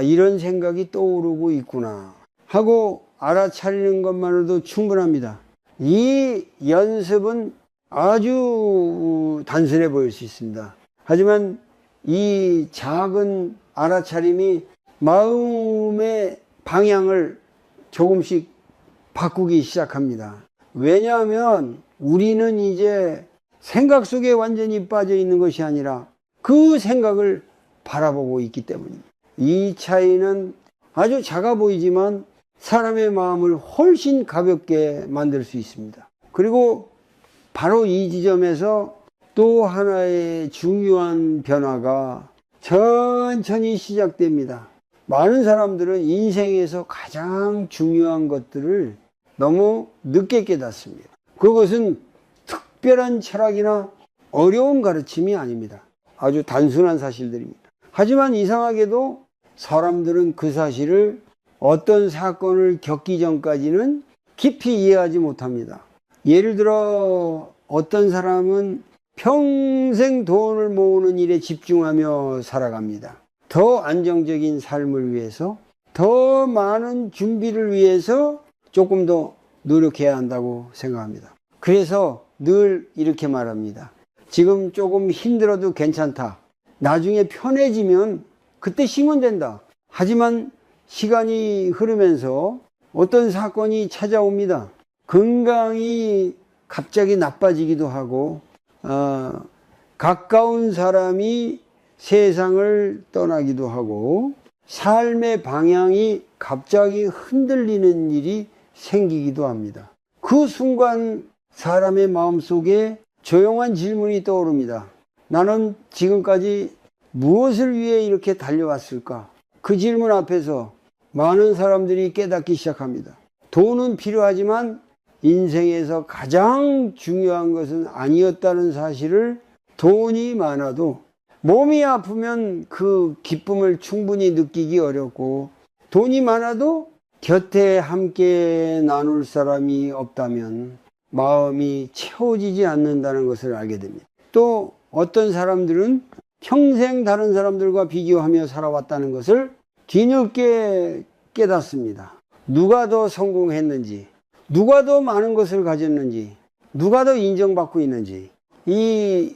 이런 생각이 떠오르고 있구나 하고 알아차리는 것만으로도 충분합니다. 이 연습은 아주 단순해 보일 수 있습니다. 하지만 이 작은 알아차림이 마음의 방향을 조금씩 바꾸기 시작합니다. 왜냐하면 우리는 이제 생각 속에 완전히 빠져 있는 것이 아니라 그 생각을 바라보고 있기 때문입니다. 이 차이는 아주 작아 보이지만 사람의 마음을 훨씬 가볍게 만들 수 있습니다. 그리고 바로 이 지점에서 또 하나의 중요한 변화가 천천히 시작됩니다. 많은 사람들은 인생에서 가장 중요한 것들을 너무 늦게 깨닫습니다. 그것은 특별한 철학이나 어려운 가르침이 아닙니다. 아주 단순한 사실들입니다. 하지만 이상하게도 사람들은 그 사실을 어떤 사건을 겪기 전까지는 깊이 이해하지 못합니다. 예를 들어 어떤 사람은 평생 돈을 모으는 일에 집중하며 살아갑니다. 더 안정적인 삶을 위해서, 더 많은 준비를 위해서 조금 더 노력해야 한다고 생각합니다. 그래서 늘 이렇게 말합니다. 지금 조금 힘들어도 괜찮다. 나중에 편해지면 그때 쉬면 된다. 하지만 시간이 흐르면서 어떤 사건이 찾아옵니다. 건강이 갑자기 나빠지기도 하고 가까운 사람이 세상을 떠나기도 하고 삶의 방향이 갑자기 흔들리는 일이 생기기도 합니다. 그 순간 사람의 마음속에 조용한 질문이 떠오릅니다. 나는 지금까지 무엇을 위해 이렇게 달려왔을까? 그 질문 앞에서 많은 사람들이 깨닫기 시작합니다. 돈은 필요하지만 인생에서 가장 중요한 것은 아니었다는 사실을 돈이 많아도 몸이 아프면 그 기쁨을 충분히 느끼기 어렵고 돈이 많아도 곁에 함께 나눌 사람이 없다면 마음이 채워지지 않는다는 것을 알게 됩니다. 또 어떤 사람들은 평생 다른 사람들과 비교하며 살아왔다는 것을 뒤늦게 깨닫습니다. 누가 더 성공했는지, 누가 더 많은 것을 가졌는지, 누가 더 인정받고 있는지, 이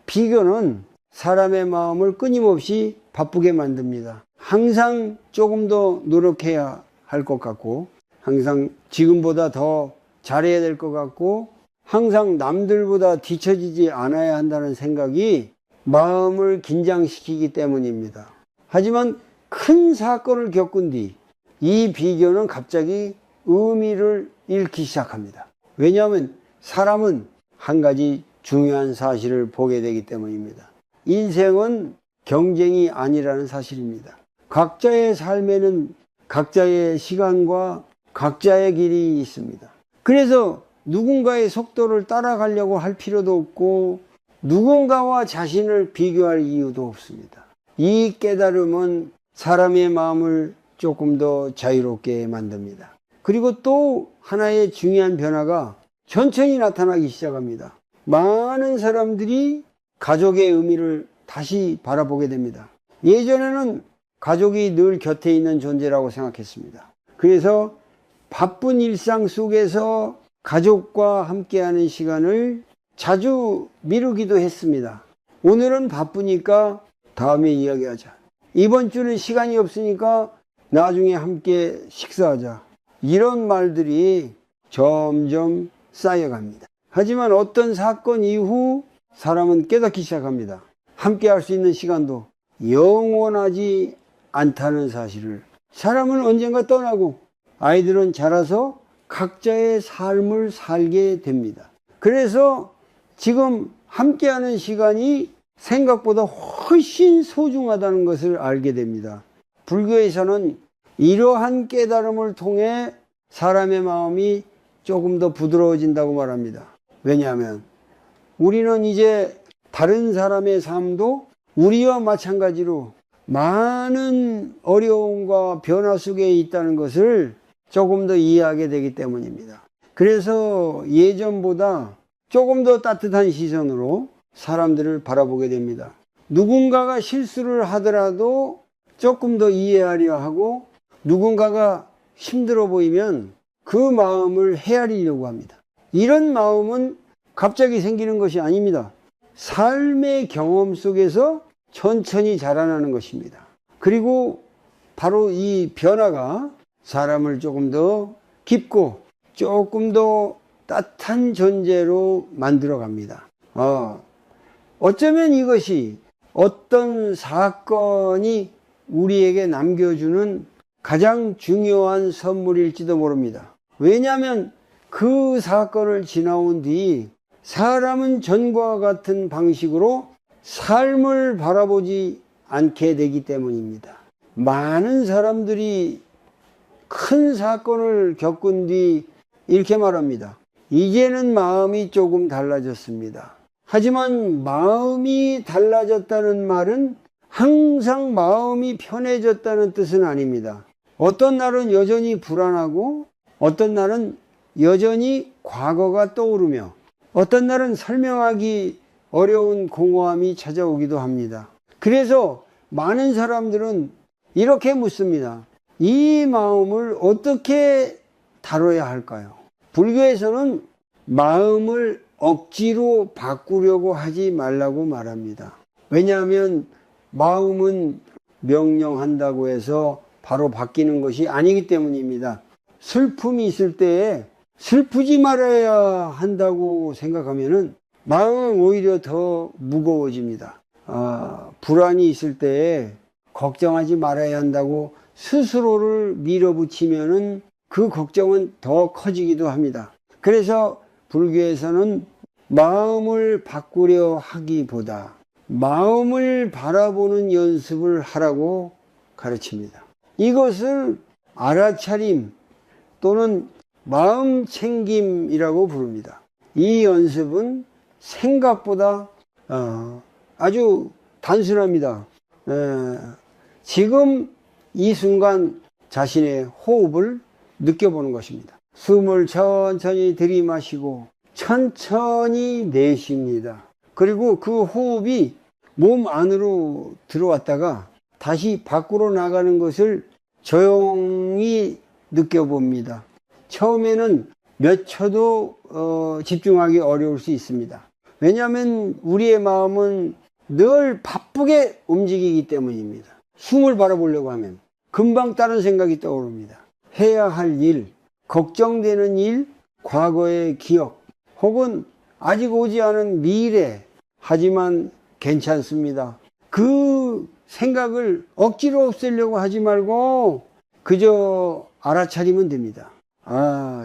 비교는 사람의 마음을 끊임없이 바쁘게 만듭니다. 항상 조금 더 노력해야 할 것 같고, 항상 지금보다 더 잘해야 될 것 같고, 항상 남들보다 뒤처지지 않아야 한다는 생각이 마음을 긴장시키기 때문입니다. 하지만 큰 사건을 겪은 뒤 이 비교는 갑자기 의미를 잃기 시작합니다. 왜냐하면 사람은 한 가지 중요한 사실을 보게 되기 때문입니다. 인생은 경쟁이 아니라는 사실입니다. 각자의 삶에는 각자의 시간과 각자의 길이 있습니다. 그래서 누군가의 속도를 따라가려고 할 필요도 없고 누군가와 자신을 비교할 이유도 없습니다. 이 깨달음은 사람의 마음을 조금 더 자유롭게 만듭니다. 그리고 또 하나의 중요한 변화가 천천히 나타나기 시작합니다. 많은 사람들이 가족의 의미를 다시 바라보게 됩니다. 예전에는 가족이 늘 곁에 있는 존재라고 생각했습니다. 그래서 바쁜 일상 속에서 가족과 함께하는 시간을 자주 미루기도 했습니다. 오늘은 바쁘니까 다음에 이야기하자. 이번 주는 시간이 없으니까 나중에 함께 식사하자. 이런 말들이 점점 쌓여갑니다. 하지만 어떤 사건 이후 사람은 깨닫기 시작합니다. 함께 할 수 있는 시간도 영원하지 않다는 사실을. 사람은 언젠가 떠나고 아이들은 자라서 각자의 삶을 살게 됩니다. 그래서 지금 함께하는 시간이 생각보다 훨씬 소중하다는 것을 알게 됩니다. 불교에서는 이러한 깨달음을 통해 사람의 마음이 조금 더 부드러워진다고 말합니다. 왜냐하면 우리는 이제 다른 사람의 삶도 우리와 마찬가지로 많은 어려움과 변화 속에 있다는 것을 조금 더 이해하게 되기 때문입니다. 그래서 예전보다 조금 더 따뜻한 시선으로 사람들을 바라보게 됩니다. 누군가가 실수를 하더라도 조금 더 이해하려 하고 누군가가 힘들어 보이면 그 마음을 헤아리려고 합니다. 이런 마음은 갑자기 생기는 것이 아닙니다. 삶의 경험 속에서 천천히 자라나는 것입니다. 그리고 바로 이 변화가 사람을 조금 더 깊고 조금 더 따뜻한 존재로 만들어 갑니다. 어쩌면 이것이 어떤 사건이 우리에게 남겨주는 가장 중요한 선물일지도 모릅니다. 왜냐하면 그 사건을 지나온 뒤 사람은 전과 같은 방식으로 삶을 바라보지 않게 되기 때문입니다. 많은 사람들이 큰 사건을 겪은 뒤 이렇게 말합니다. 이제는 마음이 조금 달라졌습니다. 하지만 마음이 달라졌다는 말은 항상 마음이 편해졌다는 뜻은 아닙니다. 어떤 날은 여전히 불안하고 어떤 날은 여전히 과거가 떠오르며 어떤 날은 설명하기 어려운 공허함이 찾아오기도 합니다. 그래서 많은 사람들은 이렇게 묻습니다. 이 마음을 어떻게 다뤄야 할까요? 불교에서는 마음을 억지로 바꾸려고 하지 말라고 말합니다. 왜냐하면 마음은 명령한다고 해서 바로 바뀌는 것이 아니기 때문입니다. 슬픔이 있을 때에 슬프지 말아야 한다고 생각하면은 마음은 오히려 더 무거워집니다. 불안이 있을 때에 걱정하지 말아야 한다고 스스로를 밀어붙이면은 그 걱정은 더 커지기도 합니다. 그래서 불교에서는 마음을 바꾸려 하기보다 마음을 바라보는 연습을 하라고 가르칩니다. 이것을 알아차림 또는 마음 챙김이라고 부릅니다. 이 연습은 생각보다 아주 단순합니다. 지금 이 순간 자신의 호흡을 느껴보는 것입니다. 숨을 천천히 들이마시고 천천히 내쉽니다. 그리고 그 호흡이 몸 안으로 들어왔다가 다시 밖으로 나가는 것을 조용히 느껴봅니다. 처음에는 몇 초도 집중하기 어려울 수 있습니다. 왜냐하면 우리의 마음은 늘 바쁘게 움직이기 때문입니다. 숨을 바라보려고 하면 금방 다른 생각이 떠오릅니다. 해야 할 일, 걱정되는 일, 과거의 기억, 혹은 아직 오지 않은 미래. 하지만 괜찮습니다. 그 생각을 억지로 없애려고 하지 말고 그저 알아차리면 됩니다.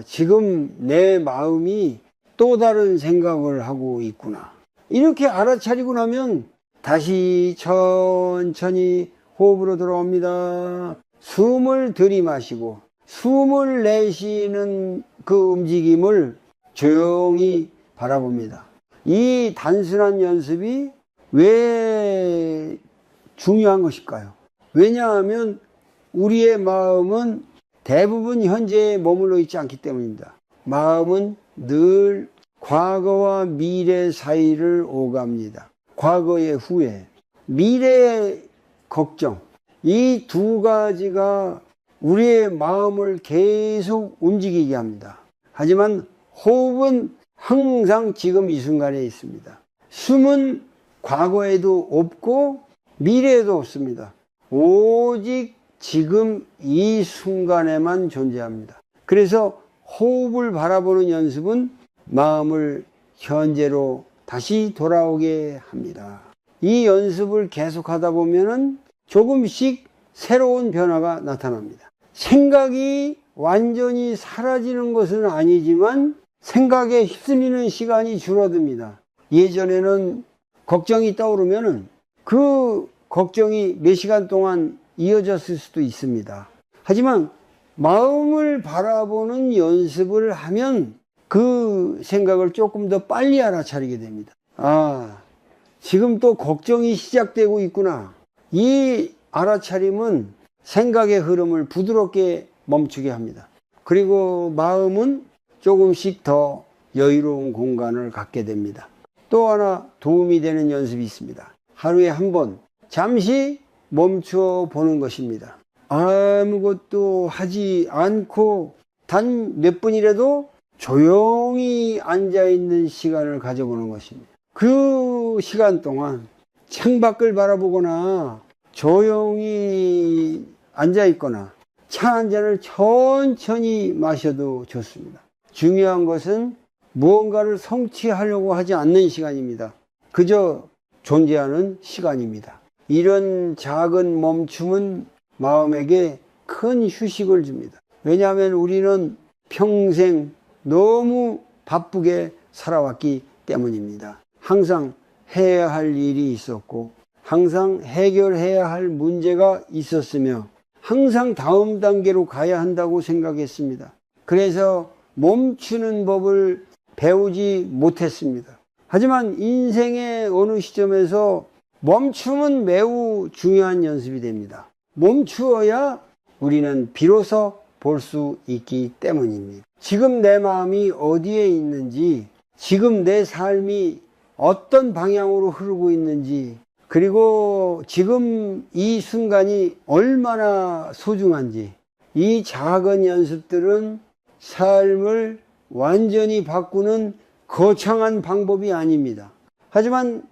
지금 내 마음이 또 다른 생각을 하고 있구나. 이렇게 알아차리고 나면 다시 천천히 호흡으로 돌아옵니다. 숨을 들이마시고 숨을 내쉬는 그 움직임을 조용히 바라봅니다. 이 단순한 연습이 왜 중요한 것일까요? 왜냐하면 우리의 마음은 대부분 현재에 머물러 있지 않기 때문입니다. 마음은 늘 과거와 미래 사이를 오갑니다. 과거의 후회, 미래의 걱정, 이 두 가지가 우리의 마음을 계속 움직이게 합니다. 하지만 호흡은 항상 지금 이 순간에 있습니다. 숨은 과거에도 없고 미래에도 없습니다. 오직 지금 이 순간에만 존재합니다. 그래서 호흡을 바라보는 연습은 마음을 현재로 다시 돌아오게 합니다. 이 연습을 계속하다 보면은 조금씩 새로운 변화가 나타납니다. 생각이 완전히 사라지는 것은 아니지만 생각에 휩쓸리는 시간이 줄어듭니다. 예전에는 걱정이 떠오르면은 그 걱정이 몇 시간 동안 이어졌을 수도 있습니다. 하지만 마음을 바라보는 연습을 하면 그 생각을 조금 더 빨리 알아차리게 됩니다. 지금 또 걱정이 시작되고 있구나. 이 알아차림은 생각의 흐름을 부드럽게 멈추게 합니다. 그리고 마음은 조금씩 더 여유로운 공간을 갖게 됩니다. 또 하나 도움이 되는 연습이 있습니다. 하루에 한 번 잠시 멈춰 보는 것입니다. 아무것도 하지 않고 단 몇 분이라도 조용히 앉아있는 시간을 가져보는 것입니다. 그 시간 동안 창밖을 바라보거나 조용히 앉아있거나 차 한 잔을 천천히 마셔도 좋습니다. 중요한 것은 무언가를 성취하려고 하지 않는 시간입니다. 그저 존재하는 시간입니다. 이런 작은 멈춤은 마음에게 큰 휴식을 줍니다. 왜냐하면 우리는 평생 너무 바쁘게 살아왔기 때문입니다. 항상 해야 할 일이 있었고 항상 해결해야 할 문제가 있었으며 항상 다음 단계로 가야 한다고 생각했습니다. 그래서 멈추는 법을 배우지 못했습니다. 하지만 인생의 어느 시점에서 멈춤은 매우 중요한 연습이 됩니다. 멈추어야 우리는 비로소 볼 수 있기 때문입니다. 지금 내 마음이 어디에 있는지, 지금 내 삶이 어떤 방향으로 흐르고 있는지, 그리고 지금 이 순간이 얼마나 소중한지, 이 작은 연습들은 삶을 완전히 바꾸는 거창한 방법이 아닙니다. 하지만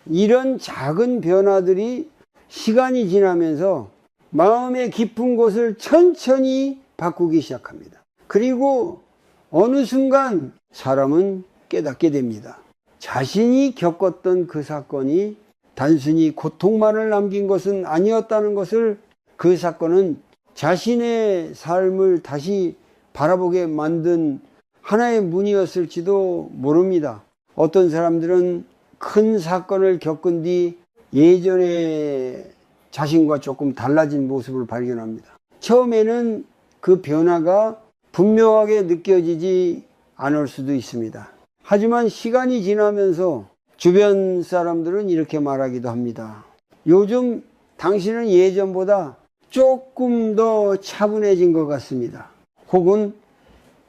이런 작은 변화들이 시간이 지나면서 마음의 깊은 곳을 천천히 바꾸기 시작합니다. 그리고 어느 순간 사람은 깨닫게 됩니다. 자신이 겪었던 그 사건이 단순히 고통만을 남긴 것은 아니었다는 것을, 그 사건은 자신의 삶을 다시 바라보게 만든 하나의 문이었을지도 모릅니다. 어떤 사람들은 큰 사건을 겪은 뒤 예전에 자신과 조금 달라진 모습을 발견합니다. 처음에는 그 변화가 분명하게 느껴지지 않을 수도 있습니다. 하지만 시간이 지나면서 주변 사람들은 이렇게 말하기도 합니다. 요즘 당신은 예전보다 조금 더 차분해진 것 같습니다. 혹은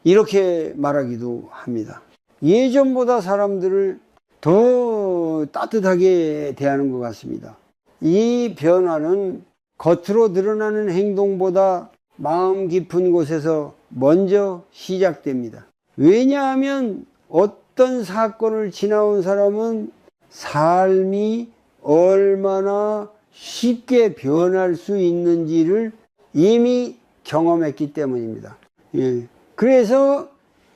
이렇게 말하기도 합니다. 예전보다 사람들을 더 따뜻하게 대하는 것 같습니다. 이 변화는 겉으로 드러나는 행동보다 마음 깊은 곳에서 먼저 시작됩니다. 왜냐하면 어떤 사건을 지나온 사람은 삶이 얼마나 쉽게 변할 수 있는지를 이미 경험했기 때문입니다. 그래서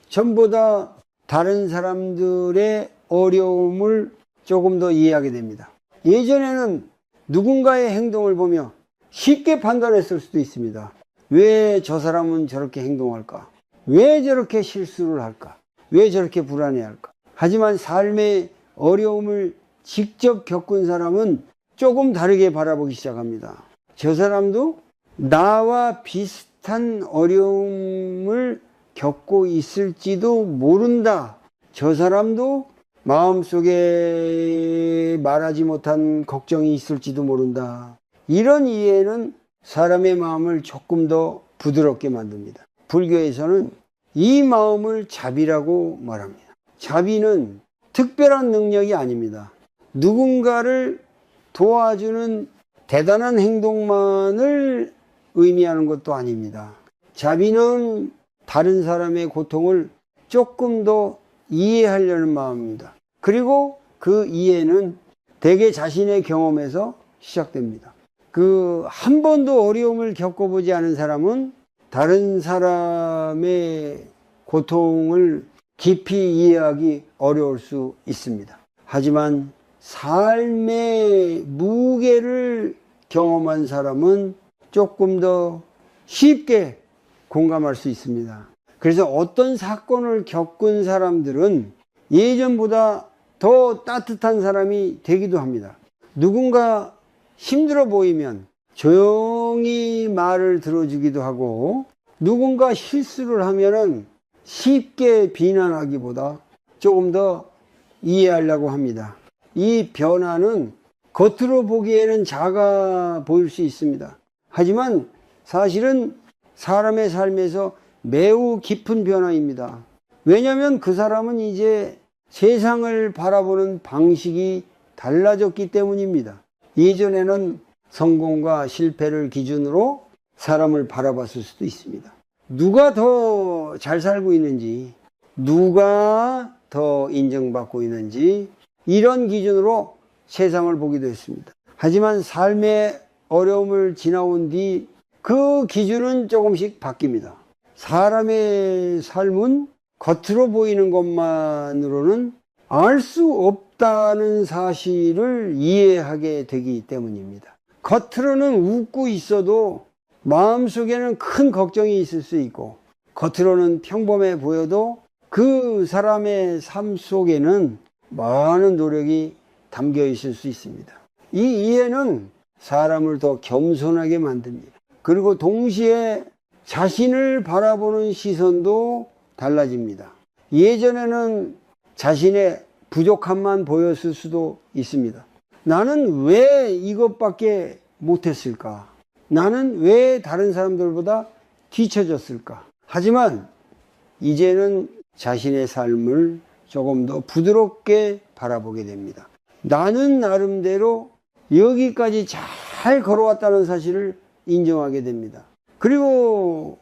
전보다 다른 사람들의 어려움을 조금 더 이해하게 됩니다. 예전에는 누군가의 행동을 보며 쉽게 판단했을 수도 있습니다. 왜 저 사람은 저렇게 행동할까? 왜 저렇게 실수를 할까? 왜 저렇게 불안해할까? 하지만 삶의 어려움을 직접 겪은 사람은 조금 다르게 바라보기 시작합니다. 저 사람도 나와 비슷한 어려움을 겪고 있을지도 모른다. 저 사람도 마음속에 말하지 못한 걱정이 있을지도 모른다. 이런 이해는 사람의 마음을 조금 더 부드럽게 만듭니다. 불교에서는 이 마음을 자비라고 말합니다. 자비는 특별한 능력이 아닙니다. 누군가를 도와주는 대단한 행동만을 의미하는 것도 아닙니다. 자비는 다른 사람의 고통을 조금 더 이해하려는 마음입니다. 그리고 그 이해는 대개 자신의 경험에서 시작됩니다. 한 번도 어려움을 겪어보지 않은 사람은 다른 사람의 고통을 깊이 이해하기 어려울 수 있습니다. 하지만 삶의 무게를 경험한 사람은 조금 더 쉽게 공감할 수 있습니다. 그래서 어떤 사건을 겪은 사람들은 예전보다 더 따뜻한 사람이 되기도 합니다. 누군가 힘들어 보이면 조용히 말을 들어주기도 하고, 누군가 실수를 하면은 쉽게 비난하기보다 조금 더 이해하려고 합니다. 이 변화는 겉으로 보기에는 작아 보일 수 있습니다. 하지만 사실은 사람의 삶에서 매우 깊은 변화입니다. 왜냐하면 그 사람은 이제 세상을 바라보는 방식이 달라졌기 때문입니다. 예전에는 성공과 실패를 기준으로 사람을 바라봤을 수도 있습니다. 누가 더 잘 살고 있는지, 누가 더 인정받고 있는지, 이런 기준으로 세상을 보기도 했습니다. 하지만 삶의 어려움을 지나온 뒤 그 기준은 조금씩 바뀝니다. 사람의 삶은 겉으로 보이는 것만으로는 알 수 없다는 사실을 이해하게 되기 때문입니다. 겉으로는 웃고 있어도 마음속에는 큰 걱정이 있을 수 있고, 겉으로는 평범해 보여도 그 사람의 삶 속에는 많은 노력이 담겨 있을 수 있습니다. 이 이해는 사람을 더 겸손하게 만듭니다. 그리고 동시에 자신을 바라보는 시선도 달라집니다. 예전에는 자신의 부족함만 보였을 수도 있습니다. 나는 왜 이것밖에 못했을까? 나는 왜 다른 사람들보다 뒤처졌을까? 하지만 이제는 자신의 삶을 조금 더 부드럽게 바라보게 됩니다. 나는 나름대로 여기까지 잘 걸어왔다는 사실을 인정하게 됩니다. 그리고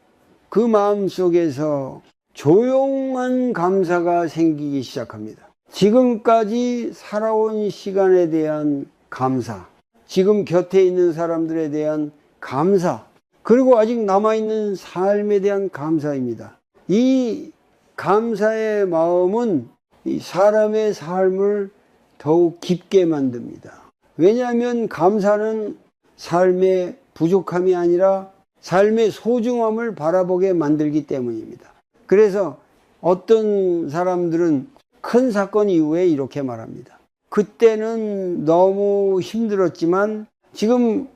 그 마음 속에서 조용한 감사가 생기기 시작합니다. 지금까지 살아온 시간에 대한 감사, 지금 곁에 있는 사람들에 대한 감사, 그리고 아직 남아있는 삶에 대한 감사입니다. 이 감사의 마음은 이 사람의 삶을 더욱 깊게 만듭니다. 왜냐하면 감사는 삶의 부족함이 아니라 삶의 소중함을 바라보게 만들기 때문입니다. 그래서 어떤 사람들은 큰 사건 이후에 이렇게 말합니다. 그때는 너무 힘들었지만 지금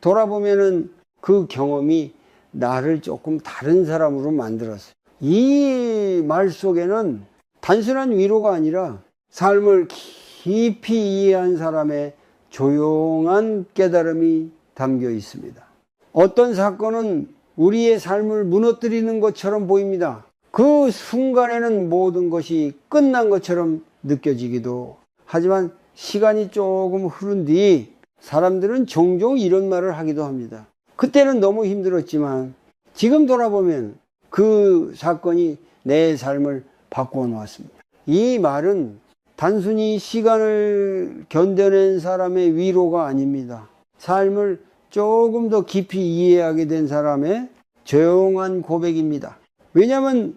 돌아보면은 그 경험이 나를 조금 다른 사람으로 만들었어요. 이 말 속에는 단순한 위로가 아니라 삶을 깊이 이해한 사람의 조용한 깨달음이 담겨 있습니다. 어떤 사건은 우리의 삶을 무너뜨리는 것처럼 보입니다. 그 순간에는 모든 것이 끝난 것처럼 느껴지기도 하지만 시간이 조금 흐른 뒤 사람들은 종종 이런 말을 하기도 합니다. 그때는 너무 힘들었지만 지금 돌아보면 그 사건이 내 삶을 바꾸어 놓았습니다. 이 말은 단순히 시간을 견뎌낸 사람의 위로가 아닙니다. 삶을 조금 더 깊이 이해하게 된 사람의 조용한 고백입니다. 왜냐하면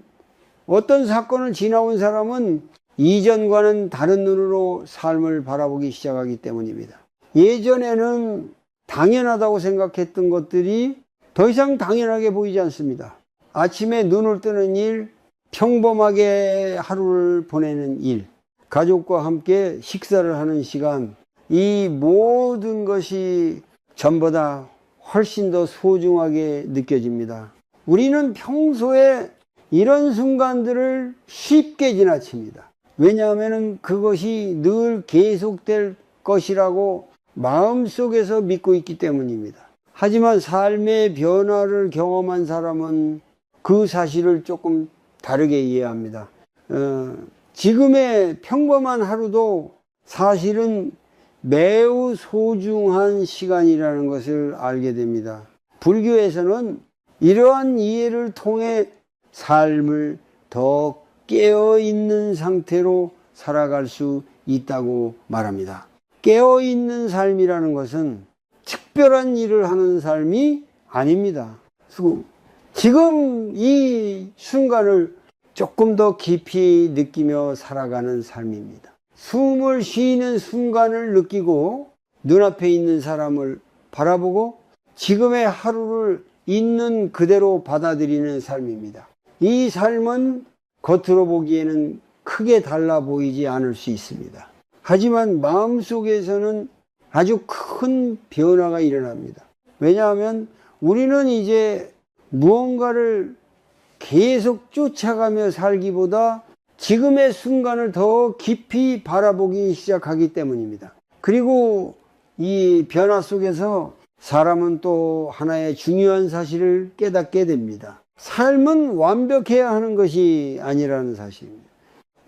어떤 사건을 지나온 사람은 이전과는 다른 눈으로 삶을 바라보기 시작하기 때문입니다. 예전에는 당연하다고 생각했던 것들이 더 이상 당연하게 보이지 않습니다. 아침에 눈을 뜨는 일, 평범하게 하루를 보내는 일, 가족과 함께 식사를 하는 시간, 이 모든 것이 전보다 훨씬 더 소중하게 느껴집니다. 우리는 평소에 이런 순간들을 쉽게 지나칩니다. 왜냐하면 그것이 늘 계속될 것이라고 마음속에서 믿고 있기 때문입니다. 하지만 삶의 변화를 경험한 사람은 그 사실을 조금 다르게 이해합니다. 지금의 평범한 하루도 사실은 매우 소중한 시간이라는 것을 알게 됩니다. 불교에서는 이러한 이해를 통해 삶을 더 깨어있는 상태로 살아갈 수 있다고 말합니다. 깨어있는 삶이라는 것은 특별한 일을 하는 삶이 아닙니다. 지금 이 순간을 조금 더 깊이 느끼며 살아가는 삶입니다. 숨을 쉬는 순간을 느끼고 눈앞에 있는 사람을 바라보고 지금의 하루를 있는 그대로 받아들이는 삶입니다. 이 삶은 겉으로 보기에는 크게 달라 보이지 않을 수 있습니다. 하지만 마음속에서는 아주 큰 변화가 일어납니다. 왜냐하면 우리는 이제 무언가를 계속 쫓아가며 살기보다 지금의 순간을 더 깊이 바라보기 시작하기 때문입니다. 그리고 이 변화 속에서 사람은 또 하나의 중요한 사실을 깨닫게 됩니다. 삶은 완벽해야 하는 것이 아니라는 사실입니다.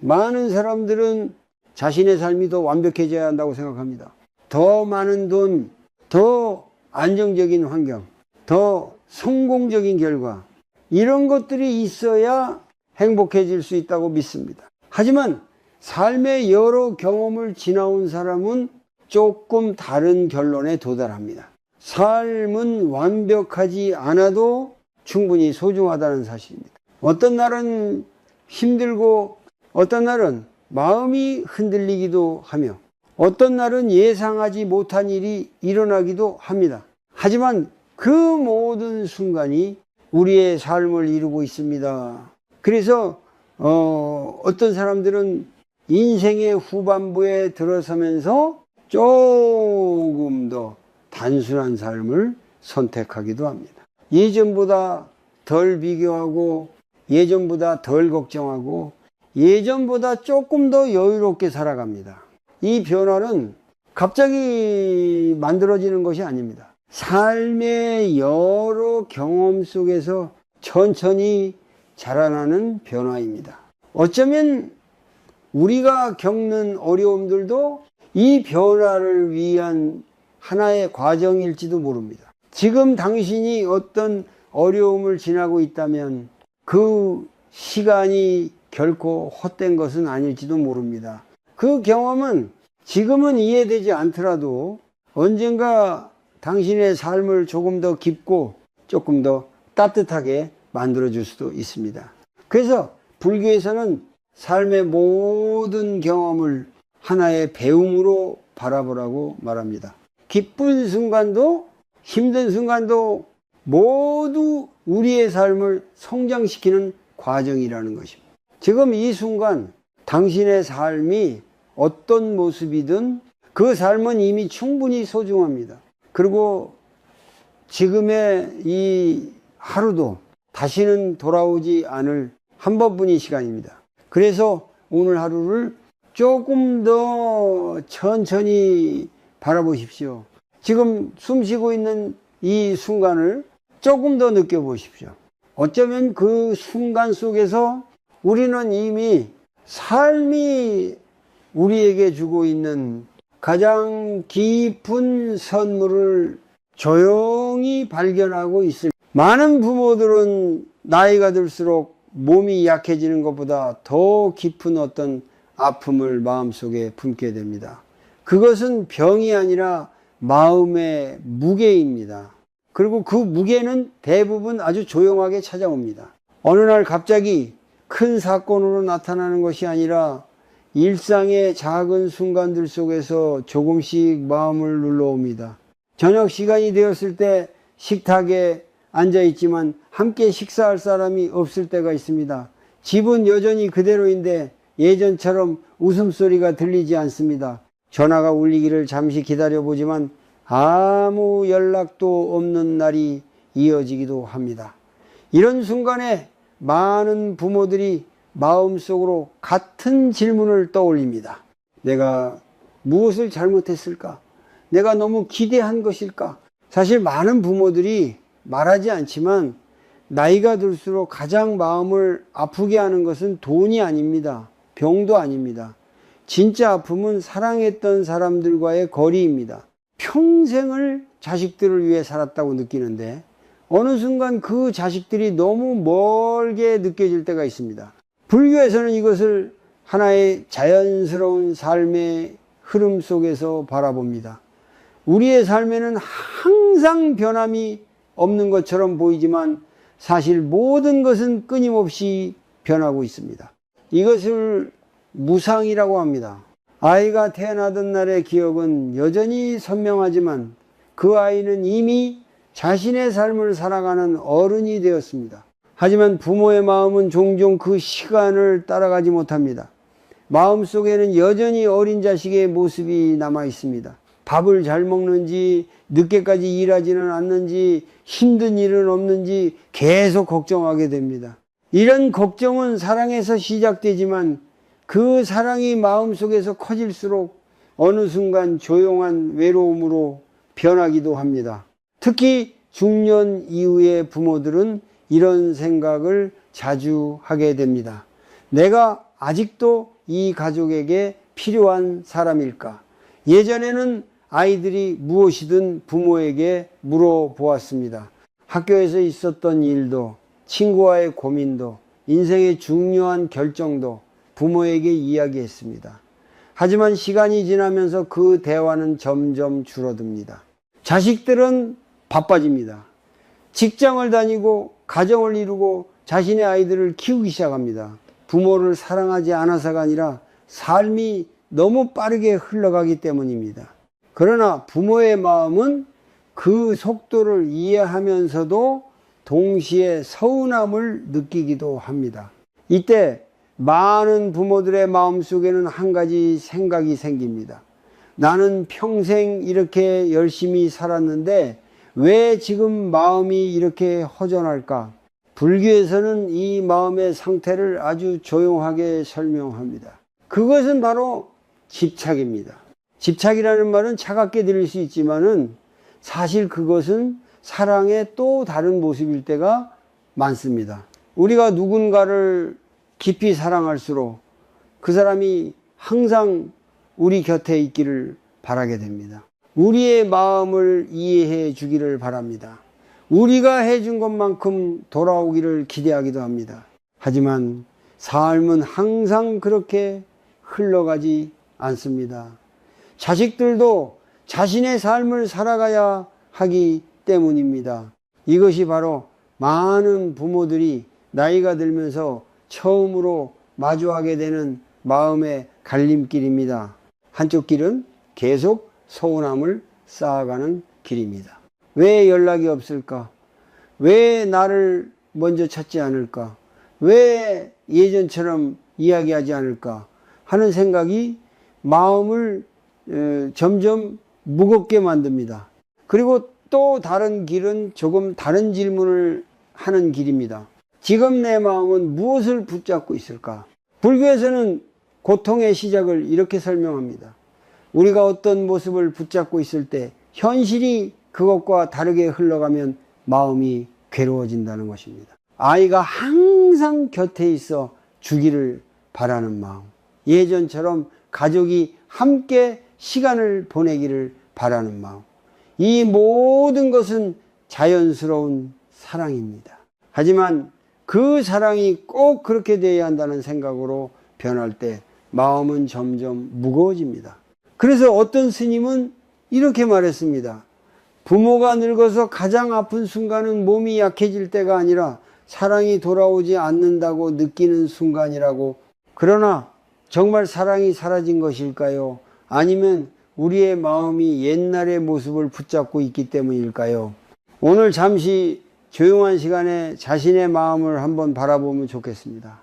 많은 사람들은 자신의 삶이 더 완벽해져야 한다고 생각합니다. 더 많은 돈, 더 안정적인 환경, 더 성공적인 결과, 이런 것들이 있어야 행복해질 수 있다고 믿습니다. 하지만 삶의 여러 경험을 지나온 사람은 조금 다른 결론에 도달합니다. 삶은 완벽하지 않아도 충분히 소중하다는 사실입니다. 어떤 날은 힘들고 어떤 날은 마음이 흔들리기도 하며 어떤 날은 예상하지 못한 일이 일어나기도 합니다. 하지만 그 모든 순간이 우리의 삶을 이루고 있습니다. 그래서 어떤 사람들은 인생의 후반부에 들어서면서 조금 더 단순한 삶을 선택하기도 합니다. 예전보다 덜 비교하고 예전보다 덜 걱정하고 예전보다 조금 더 여유롭게 살아갑니다. 이 변화는 갑자기 만들어지는 것이 아닙니다. 삶의 여러 경험 속에서 천천히 자라나는 변화입니다. 어쩌면 우리가 겪는 어려움들도 이 변화를 위한 하나의 과정일지도 모릅니다. 지금 당신이 어떤 어려움을 지나고 있다면 그 시간이 결코 헛된 것은 아닐지도 모릅니다. 그 경험은 지금은 이해되지 않더라도 언젠가 당신의 삶을 조금 더 깊고 조금 더 따뜻하게 만들어줄 수도 있습니다. 그래서 불교에서는 삶의 모든 경험을 하나의 배움으로 바라보라고 말합니다. 기쁜 순간도 힘든 순간도 모두 우리의 삶을 성장시키는 과정이라는 것입니다. 지금 이 순간 당신의 삶이 어떤 모습이든 그 삶은 이미 충분히 소중합니다. 그리고 지금의 이 하루도 다시는 돌아오지 않을 한 번뿐인 시간입니다. 그래서 오늘 하루를 조금 더 천천히 바라보십시오. 지금 숨 쉬고 있는 이 순간을 조금 더 느껴보십시오. 어쩌면 그 순간 속에서 우리는 이미 삶이 우리에게 주고 있는 가장 깊은 선물을 조용히 발견하고 있습니다. 많은 부모들은 나이가 들수록 몸이 약해지는 것보다 더 깊은 어떤 아픔을 마음속에 품게 됩니다. 그것은 병이 아니라 마음의 무게입니다. 그리고 그 무게는 대부분 아주 조용하게 찾아옵니다. 어느 날 갑자기 큰 사건으로 나타나는 것이 아니라 일상의 작은 순간들 속에서 조금씩 마음을 눌러옵니다. 저녁 시간이 되었을 때 식탁에 앉아 있지만 함께 식사할 사람이 없을 때가 있습니다. 집은 여전히 그대로인데 예전처럼 웃음소리가 들리지 않습니다. 전화가 울리기를 잠시 기다려보지만 아무 연락도 없는 날이 이어지기도 합니다. 이런 순간에 많은 부모들이 마음속으로 같은 질문을 떠올립니다. 내가 무엇을 잘못했을까? 내가 너무 기대한 것일까? 사실 많은 부모들이 말하지 않지만 나이가 들수록 가장 마음을 아프게 하는 것은 돈이 아닙니다. 병도 아닙니다. 진짜 아픔은 사랑했던 사람들과의 거리입니다. 평생을 자식들을 위해 살았다고 느끼는데 어느 순간 그 자식들이 너무 멀게 느껴질 때가 있습니다. 불교에서는 이것을 하나의 자연스러운 삶의 흐름 속에서 바라봅니다. 우리의 삶에는 항상 변함이 없는 것처럼 보이지만 사실 모든 것은 끊임없이 변하고 있습니다. 이것을 무상이라고 합니다. 아이가 태어나던 날의 기억은 여전히 선명하지만 그 아이는 이미 자신의 삶을 살아가는 어른이 되었습니다. 하지만 부모의 마음은 종종 그 시간을 따라가지 못합니다. 마음속에는 여전히 어린 자식의 모습이 남아 있습니다. 밥을 잘 먹는지, 늦게까지 일하지는 않는지, 힘든 일은 없는지 계속 걱정하게 됩니다. 이런 걱정은 사랑에서 시작되지만 그 사랑이 마음속에서 커질수록 어느 순간 조용한 외로움으로 변하기도 합니다. 특히 중년 이후의 부모들은 이런 생각을 자주 하게 됩니다. 내가 아직도 이 가족에게 필요한 사람일까? 예전에는 아이들이 무엇이든 부모에게 물어보았습니다. 학교에서 있었던 일도, 친구와의 고민도, 인생의 중요한 결정도 부모에게 이야기했습니다. 하지만 시간이 지나면서 그 대화는 점점 줄어듭니다. 자식들은 바빠집니다. 직장을 다니고 가정을 이루고 자신의 아이들을 키우기 시작합니다. 부모를 사랑하지 않아서가 아니라 삶이 너무 빠르게 흘러가기 때문입니다. 그러나 부모의 마음은 그 속도를 이해하면서도 동시에 서운함을 느끼기도 합니다. 이때 많은 부모들의 마음속에는 한 가지 생각이 생깁니다. 나는 평생 이렇게 열심히 살았는데 왜 지금 마음이 이렇게 허전할까? 불교에서는 이 마음의 상태를 아주 조용하게 설명합니다. 그것은 바로 집착입니다. 집착이라는 말은 차갑게 들릴 수 있지만은 사실 그것은 사랑의 또 다른 모습일 때가 많습니다. 우리가 누군가를 깊이 사랑할수록 그 사람이 항상 우리 곁에 있기를 바라게 됩니다. 우리의 마음을 이해해 주기를 바랍니다. 우리가 해준 것만큼 돌아오기를 기대하기도 합니다. 하지만 삶은 항상 그렇게 흘러가지 않습니다. 자식들도 자신의 삶을 살아가야 하기 때문입니다. 이것이 바로 많은 부모들이 나이가 들면서 처음으로 마주하게 되는 마음의 갈림길입니다. 한쪽 길은 계속 서운함을 쌓아가는 길입니다. 왜 연락이 없을까? 왜 나를 먼저 찾지 않을까? 왜 예전처럼 이야기하지 않을까? 하는 생각이 마음을 점점 무겁게 만듭니다. 그리고 또 다른 길은 조금 다른 질문을 하는 길입니다. 지금 내 마음은 무엇을 붙잡고 있을까? 불교에서는 고통의 시작을 이렇게 설명합니다. 우리가 어떤 모습을 붙잡고 있을 때 현실이 그것과 다르게 흘러가면 마음이 괴로워진다는 것입니다. 아이가 항상 곁에 있어 주기를 바라는 마음, 예전처럼 가족이 함께 시간을 보내기를 바라는 마음, 이 모든 것은 자연스러운 사랑입니다. 하지만 그 사랑이 꼭 그렇게 되어야 한다는 생각으로 변할 때 마음은 점점 무거워집니다. 그래서 어떤 스님은 이렇게 말했습니다. 부모가 늙어서 가장 아픈 순간은 몸이 약해질 때가 아니라 사랑이 돌아오지 않는다고 느끼는 순간이라고. 그러나 정말 사랑이 사라진 것일까요? 아니면 우리의 마음이 옛날의 모습을 붙잡고 있기 때문일까요? 오늘 잠시 조용한 시간에 자신의 마음을 한번 바라보면 좋겠습니다.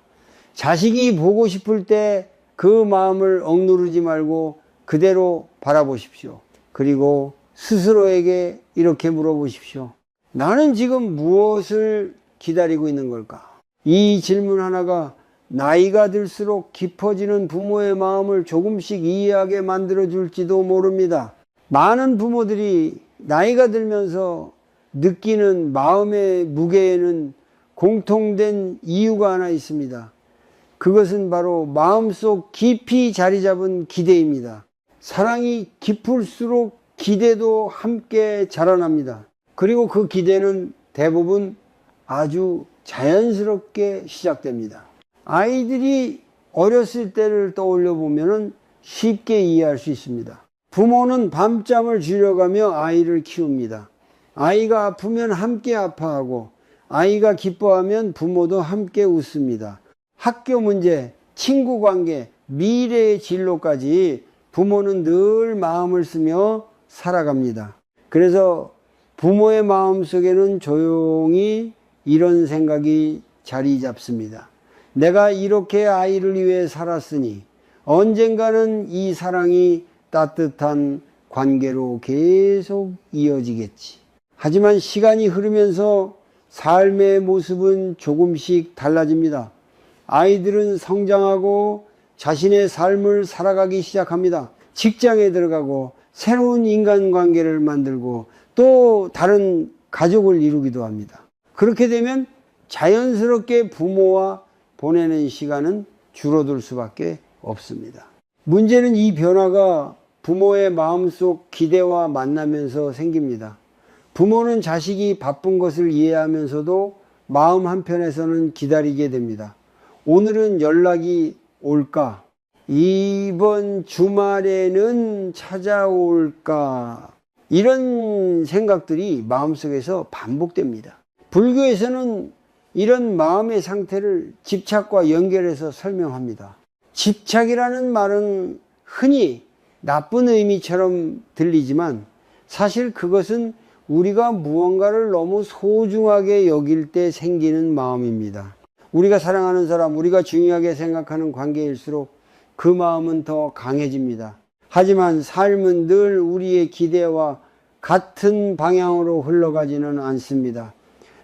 자식이 보고 싶을 때 그 마음을 억누르지 말고 그대로 바라보십시오. 그리고 스스로에게 이렇게 물어보십시오. 나는 지금 무엇을 기다리고 있는 걸까? 이 질문 하나가 나이가 들수록 깊어지는 부모의 마음을 조금씩 이해하게 만들어줄지도 모릅니다. 많은 부모들이 나이가 들면서 느끼는 마음의 무게에는 공통된 이유가 하나 있습니다. 그것은 바로 마음속 깊이 자리 잡은 기대입니다. 사랑이 깊을수록 기대도 함께 자라납니다. 그리고 그 기대는 대부분 아주 자연스럽게 시작됩니다. 아이들이 어렸을 때를 떠올려 보면 쉽게 이해할 수 있습니다. 부모는 밤잠을 줄여가며 아이를 키웁니다. 아이가 아프면 함께 아파하고 아이가 기뻐하면 부모도 함께 웃습니다. 학교 문제, 친구 관계, 미래의 진로까지 부모는 늘 마음을 쓰며 살아갑니다. 그래서 부모의 마음 속에는 조용히 이런 생각이 자리 잡습니다. 내가 이렇게 아이를 위해 살았으니 언젠가는 이 사랑이 따뜻한 관계로 계속 이어지겠지. 하지만 시간이 흐르면서 삶의 모습은 조금씩 달라집니다. 아이들은 성장하고 자신의 삶을 살아가기 시작합니다. 직장에 들어가고 새로운 인간관계를 만들고 또 다른 가족을 이루기도 합니다. 그렇게 되면 자연스럽게 부모와 보내는 시간은 줄어들 수밖에 없습니다. 문제는 이 변화가 부모의 마음속 기대와 만나면서 생깁니다. 부모는 자식이 바쁜 것을 이해하면서도 마음 한편에서는 기다리게 됩니다. 오늘은 연락이 올까? 이번 주말에는 찾아올까? 이런 생각들이 마음속에서 반복됩니다. 불교에서는 이런 마음의 상태를 집착과 연결해서 설명합니다. 집착이라는 말은 흔히 나쁜 의미처럼 들리지만 사실 그것은 우리가 무언가를 너무 소중하게 여길 때 생기는 마음입니다. 우리가 사랑하는 사람, 우리가 중요하게 생각하는 관계일수록 그 마음은 더 강해집니다. 하지만 삶은 늘 우리의 기대와 같은 방향으로 흘러가지는 않습니다.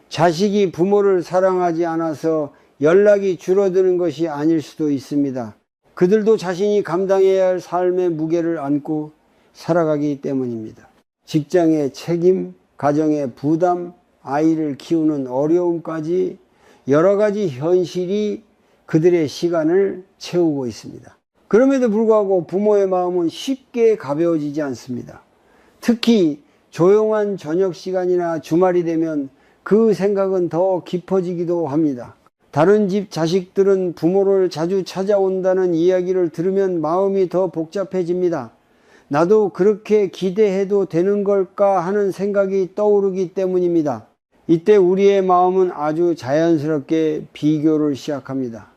자식이 부모를 사랑하지 않아서 연락이 줄어드는 것이 아닐 수도 있습니다. 그들도 자신이 감당해야 할 삶의 무게를 안고 살아가기 때문입니다. 직장의 책임, 가정의 부담, 아이를 키우는 어려움까지 여러 가지 현실이 그들의 시간을 채우고 있습니다. 그럼에도 불구하고 부모의 마음은 쉽게 가벼워지지 않습니다. 특히 조용한 저녁 시간이나 주말이 되면 그 생각은 더 깊어지기도 합니다. 다른 집 자식들은 부모를 자주 찾아온다는 이야기를 들으면 마음이 더 복잡해집니다. 나도 그렇게 기대해도 되는 걸까 하는 생각이 떠오르기 때문입니다. 이때 우리의 마음은 아주 자연스럽게 비교를 시작합니다.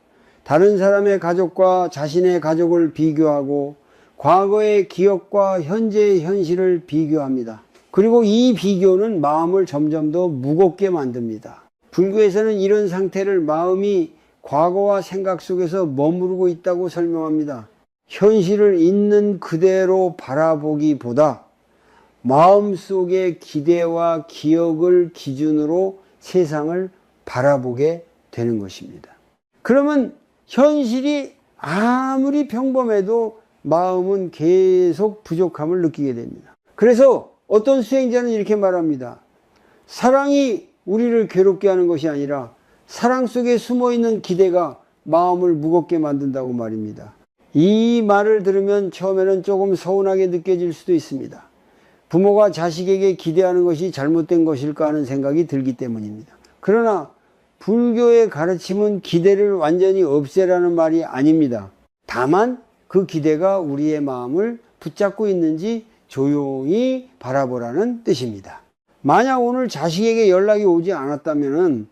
다른 사람의 가족과 자신의 가족을 비교하고 과거의 기억과 현재의 현실을 비교합니다. 그리고 이 비교는 마음을 점점 더 무겁게 만듭니다. 불교에서는 이런 상태를 마음이 과거와 생각 속에서 머무르고 있다고 설명합니다. 현실을 있는 그대로 바라보기보다 마음속의 기대와 기억을 기준으로 세상을 바라보게 되는 것입니다. 그러면 현실이 아무리 평범해도 마음은 계속 부족함을 느끼게 됩니다. 그래서 어떤 수행자는 이렇게 말합니다. 사랑이 우리를 괴롭게 하는 것이 아니라 사랑 속에 숨어있는 기대가 마음을 무겁게 만든다고 말입니다. 이 말을 들으면 처음에는 조금 서운하게 느껴질 수도 있습니다. 부모가 자식에게 기대하는 것이 잘못된 것일까 하는 생각이 들기 때문입니다. 그러나 불교의 가르침은 기대를 완전히 없애라는 말이 아닙니다. 다만 그 기대가 우리의 마음을 붙잡고 있는지 조용히 바라보라는 뜻입니다. 만약 오늘 자식에게 연락이 오지 않았다면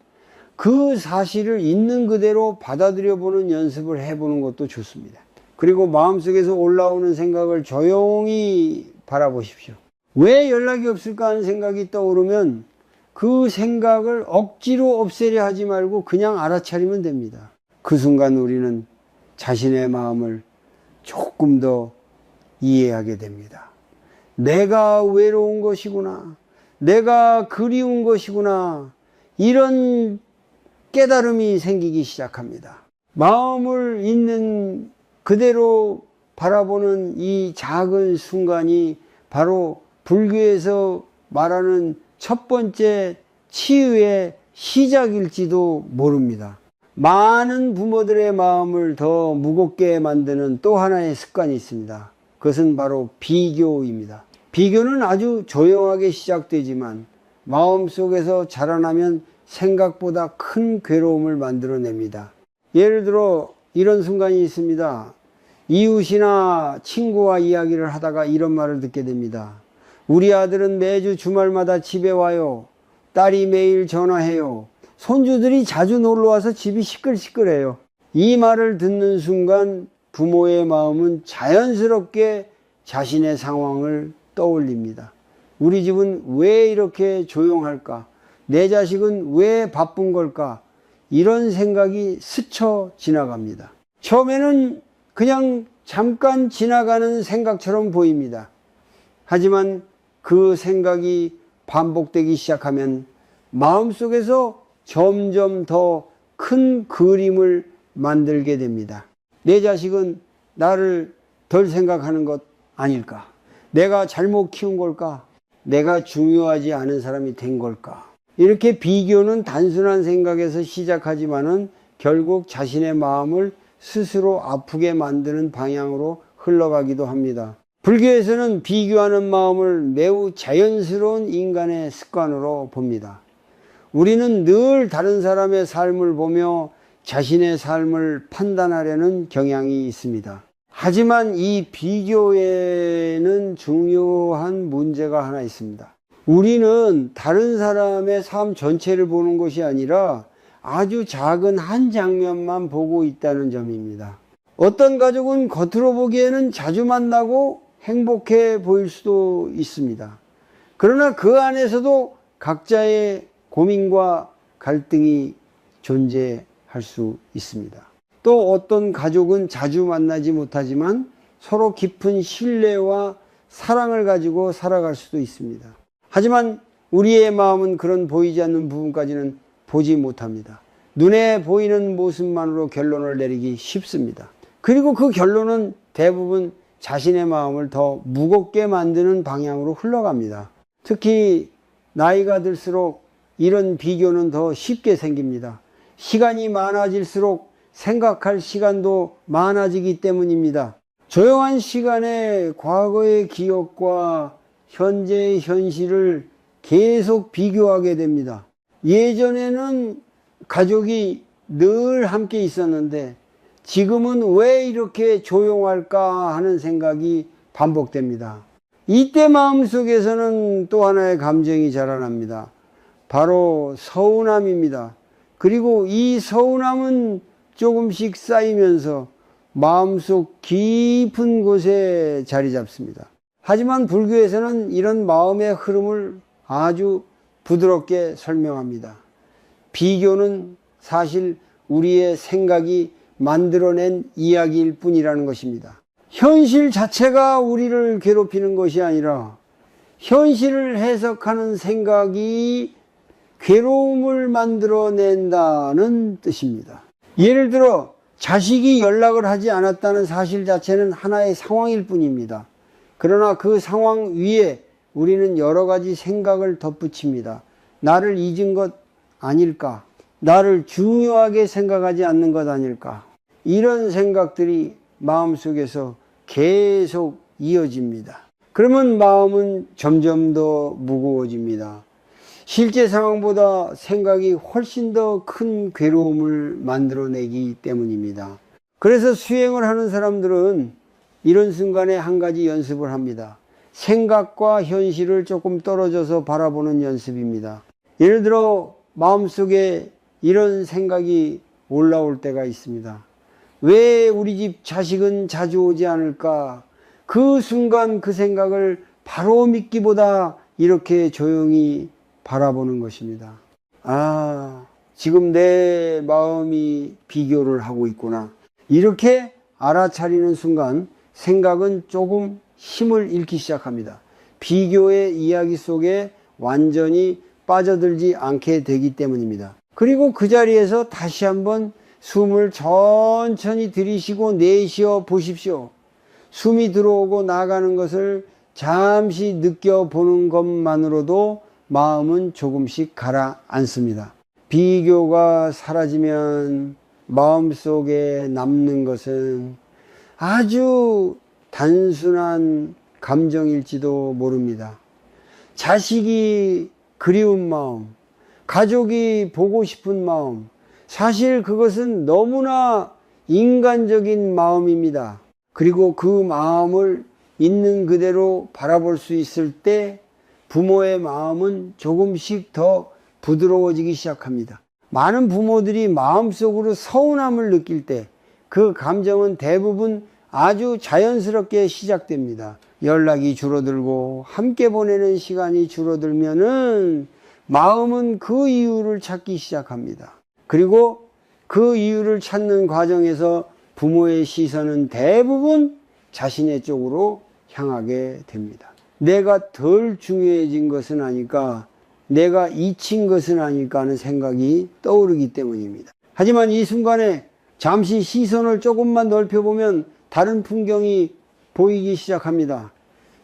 그 사실을 있는 그대로 받아들여 보는 연습을 해보는 것도 좋습니다. 그리고 마음속에서 올라오는 생각을 조용히 바라보십시오. 왜 연락이 없을까 하는 생각이 떠오르면 그 생각을 억지로 없애려 하지 말고 그냥 알아차리면 됩니다. 그 순간 우리는 자신의 마음을 조금 더 이해하게 됩니다. 내가 외로운 것이구나. 내가 그리운 것이구나. 이런 깨달음이 생기기 시작합니다. 마음을 있는 그대로 바라보는 이 작은 순간이 바로 불교에서 말하는 첫 번째 치유의 시작일지도 모릅니다. 많은 부모들의 마음을 더 무겁게 만드는 또 하나의 습관이 있습니다. 그것은 바로 비교입니다. 비교는 아주 조용하게 시작되지만 마음속에서 자라나면 생각보다 큰 괴로움을 만들어냅니다. 예를 들어 이런 순간이 있습니다. 이웃이나 친구와 이야기를 하다가 이런 말을 듣게 됩니다. 우리 아들은 매주 주말마다 집에 와요. 딸이 매일 전화해요. 손주들이 자주 놀러와서 집이 시끌시끌해요. 이 말을 듣는 순간 부모의 마음은 자연스럽게 자신의 상황을 떠올립니다. 우리 집은 왜 이렇게 조용할까? 내 자식은 왜 바쁜 걸까? 이런 생각이 스쳐 지나갑니다. 처음에는 그냥 잠깐 지나가는 생각처럼 보입니다. 하지만 그 생각이 반복되기 시작하면 마음속에서 점점 더 큰 그림을 만들게 됩니다. 내 자식은 나를 덜 생각하는 것 아닐까? 내가 잘못 키운 걸까? 내가 중요하지 않은 사람이 된 걸까? 이렇게 비교는 단순한 생각에서 시작하지만은 결국 자신의 마음을 스스로 아프게 만드는 방향으로 흘러가기도 합니다. 불교에서는 비교하는 마음을 매우 자연스러운 인간의 습관으로 봅니다. 우리는 늘 다른 사람의 삶을 보며 자신의 삶을 판단하려는 경향이 있습니다. 하지만 이 비교에는 중요한 문제가 하나 있습니다. 우리는 다른 사람의 삶 전체를 보는 것이 아니라 아주 작은 한 장면만 보고 있다는 점입니다. 어떤 가족은 겉으로 보기에는 자주 만나고 행복해 보일 수도 있습니다. 그러나 그 안에서도 각자의 고민과 갈등이 존재할 수 있습니다. 또 어떤 가족은 자주 만나지 못하지만 서로 깊은 신뢰와 사랑을 가지고 살아갈 수도 있습니다. 하지만 우리의 마음은 그런 보이지 않는 부분까지는 보지 못합니다. 눈에 보이는 모습만으로 결론을 내리기 쉽습니다. 그리고 그 결론은 대부분 자신의 마음을 더 무겁게 만드는 방향으로 흘러갑니다. 특히 나이가 들수록 이런 비교는 더 쉽게 생깁니다. 시간이 많아질수록 생각할 시간도 많아지기 때문입니다. 조용한 시간에 과거의 기억과 현재의 현실을 계속 비교하게 됩니다. 예전에는 가족이 늘 함께 있었는데 지금은 왜 이렇게 조용할까 하는 생각이 반복됩니다. 이때 마음속에서는 또 하나의 감정이 자라납니다. 바로 서운함입니다. 그리고 이 서운함은 조금씩 쌓이면서 마음속 깊은 곳에 자리 잡습니다. 하지만 불교에서는 이런 마음의 흐름을 아주 부드럽게 설명합니다. 비교는 사실 우리의 생각이 만들어낸 이야기일 뿐이라는 것입니다. 현실 자체가 우리를 괴롭히는 것이 아니라 현실을 해석하는 생각이 괴로움을 만들어낸다는 뜻입니다. 예를 들어 자식이 연락을 하지 않았다는 사실 자체는 하나의 상황일 뿐입니다. 그러나 그 상황 위에 우리는 여러 가지 생각을 덧붙입니다. 나를 잊은 것 아닐까? 나를 중요하게 생각하지 않는 것 아닐까? 이런 생각들이 마음속에서 계속 이어집니다. 그러면 마음은 점점 더 무거워집니다. 실제 상황보다 생각이 훨씬 더 큰 괴로움을 만들어내기 때문입니다. 그래서 수행을 하는 사람들은 이런 순간에 한 가지 연습을 합니다. 생각과 현실을 조금 떨어져서 바라보는 연습입니다. 예를 들어 마음속에 이런 생각이 올라올 때가 있습니다. 왜 우리 집 자식은 자주 오지 않을까? 그 순간 그 생각을 바로 믿기보다 이렇게 조용히 바라보는 것입니다. 아, 지금 내 마음이 비교를 하고 있구나. 이렇게 알아차리는 순간 생각은 조금 힘을 잃기 시작합니다. 비교의 이야기 속에 완전히 빠져들지 않게 되기 때문입니다. 그리고 그 자리에서 다시 한번 숨을 천천히 들이쉬고 내쉬어 보십시오. 숨이 들어오고 나가는 것을 잠시 느껴보는 것만으로도 마음은 조금씩 가라앉습니다. 비교가 사라지면 마음속에 남는 것은 아주 단순한 감정일지도 모릅니다. 자식이 그리운 마음, 가족이 보고 싶은 마음, 사실 그것은 너무나 인간적인 마음입니다. 그리고 그 마음을 있는 그대로 바라볼 수 있을 때 부모의 마음은 조금씩 더 부드러워지기 시작합니다. 많은 부모들이 마음속으로 서운함을 느낄 때 그 감정은 대부분 아주 자연스럽게 시작됩니다. 연락이 줄어들고 함께 보내는 시간이 줄어들면은 마음은 그 이유를 찾기 시작합니다. 그리고 그 이유를 찾는 과정에서 부모의 시선은 대부분 자신의 쪽으로 향하게 됩니다. 내가 덜 중요해진 것은 아닐까, 내가 잊힌 것은 아닐까 하는 생각이 떠오르기 때문입니다. 하지만 이 순간에 잠시 시선을 조금만 넓혀보면 다른 풍경이 보이기 시작합니다.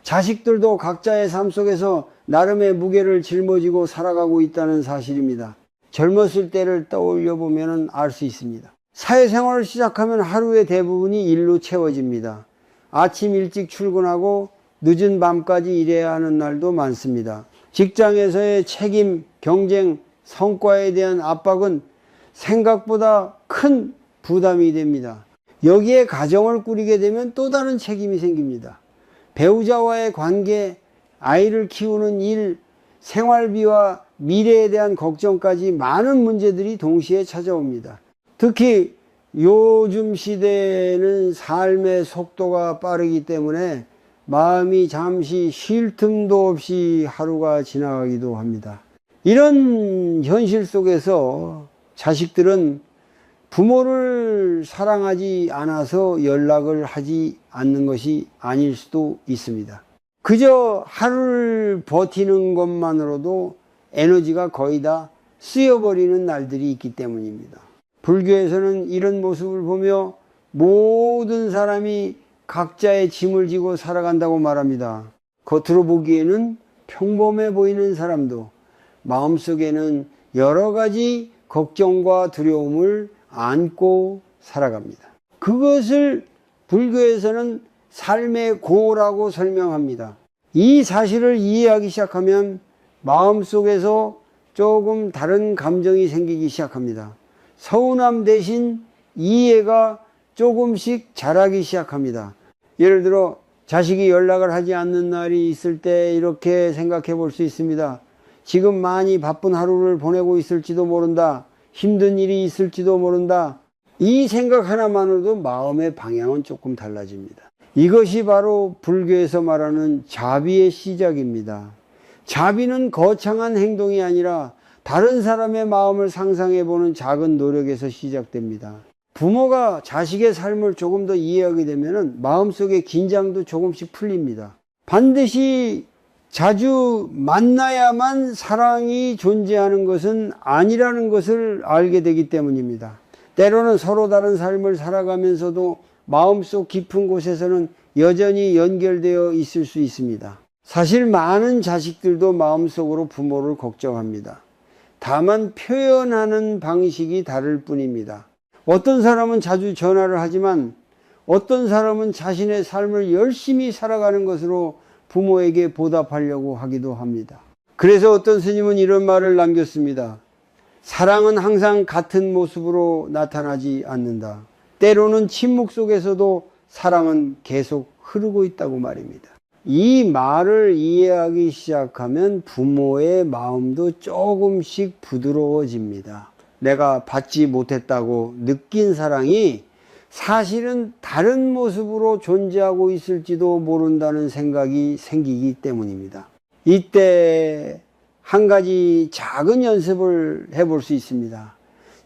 자식들도 각자의 삶 속에서 나름의 무게를 짊어지고 살아가고 있다는 사실입니다. 젊었을 때를 떠올려 보면 알 수 있습니다. 사회생활을 시작하면 하루의 대부분이 일로 채워집니다. 아침 일찍 출근하고 늦은 밤까지 일해야 하는 날도 많습니다. 직장에서의 책임, 경쟁, 성과에 대한 압박은 생각보다 큰 부담이 됩니다. 여기에 가정을 꾸리게 되면 또 다른 책임이 생깁니다. 배우자와의 관계, 아이를 키우는 일, 생활비와 미래에 대한 걱정까지 많은 문제들이 동시에 찾아옵니다. 특히 요즘 시대에는 삶의 속도가 빠르기 때문에 마음이 잠시 쉴 틈도 없이 하루가 지나가기도 합니다. 이런 현실 속에서 자식들은 부모를 사랑하지 않아서 연락을 하지 않는 것이 아닐 수도 있습니다. 그저 하루를 버티는 것만으로도 에너지가 거의 다 쓰여버리는 날들이 있기 때문입니다. 불교에서는 이런 모습을 보며 모든 사람이 각자의 짐을 지고 살아간다고 말합니다. 겉으로 보기에는 평범해 보이는 사람도 마음속에는 여러 가지 걱정과 두려움을 안고 살아갑니다. 그것을 불교에서는 삶의 고라고 설명합니다. 이 사실을 이해하기 시작하면 마음속에서 조금 다른 감정이 생기기 시작합니다. 서운함 대신 이해가 조금씩 자라기 시작합니다. 예를 들어 자식이 연락을 하지 않는 날이 있을 때 이렇게 생각해 볼 수 있습니다. 지금 많이 바쁜 하루를 보내고 있을지도 모른다. 힘든 일이 있을지도 모른다. 이 생각 하나만으로도 마음의 방향은 조금 달라집니다. 이것이 바로 불교에서 말하는 자비의 시작입니다. 자비는 거창한 행동이 아니라 다른 사람의 마음을 상상해보는 작은 노력에서 시작됩니다. 부모가 자식의 삶을 조금 더 이해하게 되면 마음속의 긴장도 조금씩 풀립니다. 반드시 자주 만나야만 사랑이 존재하는 것은 아니라는 것을 알게 되기 때문입니다. 때로는 서로 다른 삶을 살아가면서도 마음속 깊은 곳에서는 여전히 연결되어 있을 수 있습니다. 사실 많은 자식들도 마음속으로 부모를 걱정합니다. 다만 표현하는 방식이 다를 뿐입니다. 어떤 사람은 자주 전화를 하지만 어떤 사람은 자신의 삶을 열심히 살아가는 것으로 부모에게 보답하려고 하기도 합니다. 그래서 어떤 스님은 이런 말을 남겼습니다. 사랑은 항상 같은 모습으로 나타나지 않는다. 때로는 침묵 속에서도 사랑은 계속 흐르고 있다고 말입니다. 이 말을 이해하기 시작하면 부모의 마음도 조금씩 부드러워집니다. 내가 받지 못했다고 느낀 사랑이 사실은 다른 모습으로 존재하고 있을지도 모른다는 생각이 생기기 때문입니다. 이때 한 가지 작은 연습을 해볼 수 있습니다.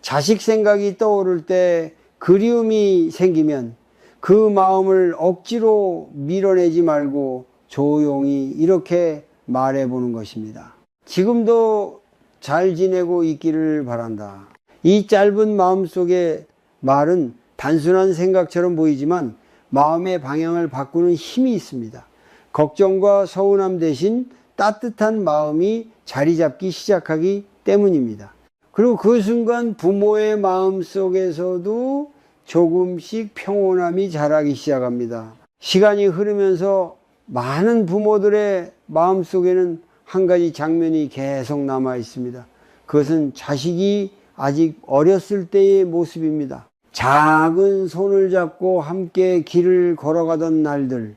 자식 생각이 떠오를 때 그리움이 생기면 그 마음을 억지로 밀어내지 말고 조용히 이렇게 말해보는 것입니다. 지금도 잘 지내고 있기를 바란다. 이 짧은 마음속의 말은 단순한 생각처럼 보이지만 마음의 방향을 바꾸는 힘이 있습니다. 걱정과 서운함 대신 따뜻한 마음이 자리 잡기 시작하기 때문입니다. 그리고 그 순간 부모의 마음 속에서도 조금씩 평온함이 자라기 시작합니다. 시간이 흐르면서 많은 부모들의 마음 속에는 한 가지 장면이 계속 남아 있습니다. 그것은 자식이 아직 어렸을 때의 모습입니다. 작은 손을 잡고 함께 길을 걸어가던 날들,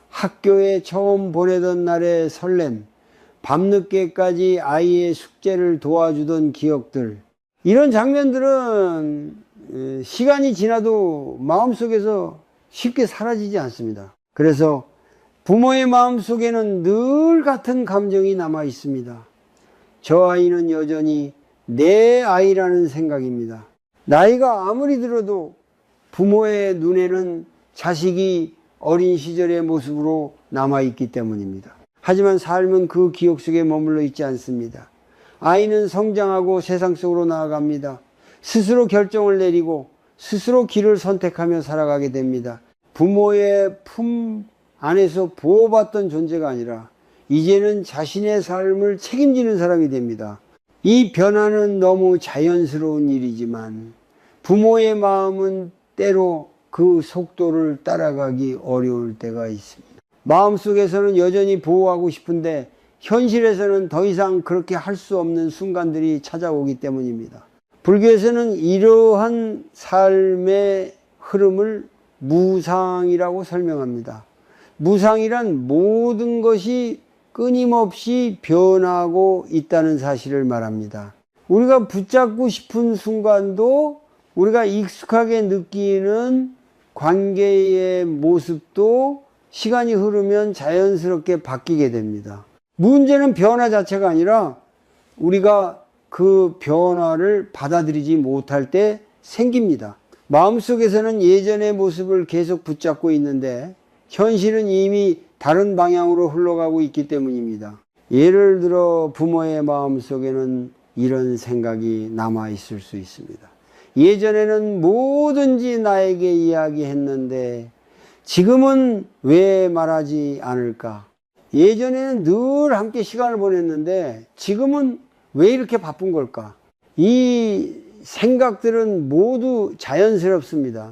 학교에 처음 보내던 날의 설렘, 밤늦게까지 아이의 숙제를 도와주던 기억들, 이런 장면들은 시간이 지나도 마음속에서 쉽게 사라지지 않습니다. 그래서 부모의 마음속에는 늘 같은 감정이 남아 있습니다. 저 아이는 여전히 내 아이라는 생각입니다. 나이가 아무리 들어도 부모의 눈에는 자식이 어린 시절의 모습으로 남아있기 때문입니다. 하지만 삶은 그 기억 속에 머물러 있지 않습니다. 아이는 성장하고 세상 속으로 나아갑니다. 스스로 결정을 내리고 스스로 길을 선택하며 살아가게 됩니다. 부모의 품 안에서 보호받던 존재가 아니라 이제는 자신의 삶을 책임지는 사람이 됩니다. 이 변화는 너무 자연스러운 일이지만 부모의 마음은 때로 그 속도를 따라가기 어려울 때가 있습니다. 마음속에서는 여전히 보호하고 싶은데 현실에서는 더 이상 그렇게 할 수 없는 순간들이 찾아오기 때문입니다. 불교에서는 이러한 삶의 흐름을 무상이라고 설명합니다. 무상이란 모든 것이 끊임없이 변하고 있다는 사실을 말합니다. 우리가 붙잡고 싶은 순간도 우리가 익숙하게 느끼는 관계의 모습도 시간이 흐르면 자연스럽게 바뀌게 됩니다. 문제는 변화 자체가 아니라 우리가 그 변화를 받아들이지 못할 때 생깁니다. 마음속에서는 예전의 모습을 계속 붙잡고 있는데 현실은 이미 다른 방향으로 흘러가고 있기 때문입니다. 예를 들어 부모의 마음속에는 이런 생각이 남아 있을 수 있습니다. 예전에는 뭐든지 나에게 이야기했는데 지금은 왜 말하지 않을까? 예전에는 늘 함께 시간을 보냈는데 지금은 왜 이렇게 바쁜 걸까? 이 생각들은 모두 자연스럽습니다.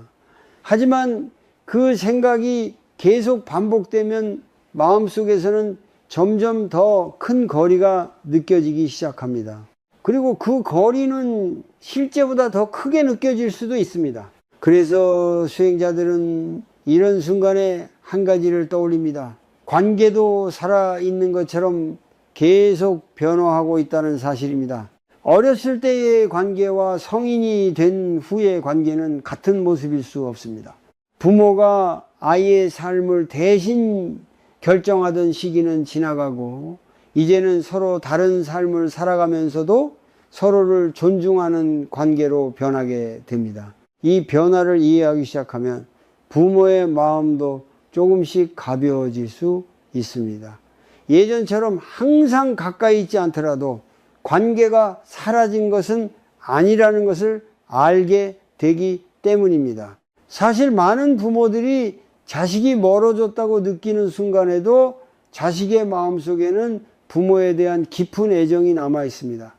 하지만 그 생각이 계속 반복되면 마음속에서는 점점 더 큰 거리가 느껴지기 시작합니다. 그리고 그 거리는 실제보다 더 크게 느껴질 수도 있습니다. 그래서 수행자들은 이런 순간에 한 가지를 떠올립니다. 관계도 살아있는 것처럼 계속 변화하고 있다는 사실입니다. 어렸을 때의 관계와 성인이 된 후의 관계는 같은 모습일 수 없습니다. 부모가 아이의 삶을 대신 결정하던 시기는 지나가고 이제는 서로 다른 삶을 살아가면서도 서로를 존중하는 관계로 변하게 됩니다. 이 변화를 이해하기 시작하면 부모의 마음도 조금씩 가벼워질 수 있습니다. 예전처럼 항상 가까이 있지 않더라도 관계가 사라진 것은 아니라는 것을 알게 되기 때문입니다. 사실 많은 부모들이 자식이 멀어졌다고 느끼는 순간에도 자식의 마음속에는 부모에 대한 깊은 애정이 남아 있습니다.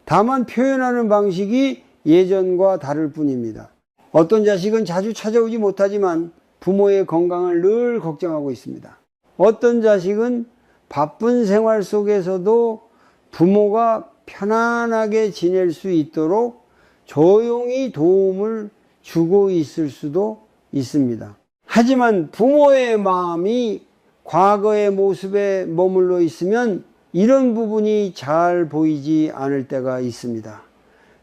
다만 표현하는 방식이 예전과 다를 뿐입니다. 어떤 자식은 자주 찾아오지 못하지만 부모의 건강을 늘 걱정하고 있습니다. 어떤 자식은 바쁜 생활 속에서도 부모가 편안하게 지낼 수 있도록 조용히 도움을 주고 있을 수도 있습니다. 하지만 부모의 마음이 과거의 모습에 머물러 있으면 이런 부분이 잘 보이지 않을 때가 있습니다.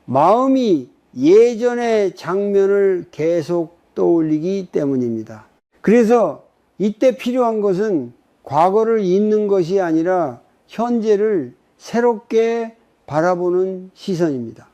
마음이 예전의 장면을 계속 떠올리기 때문입니다. 그래서 이때 필요한 것은 과거를 잊는 것이 아니라 현재를 새롭게 바라보는 시선입니다.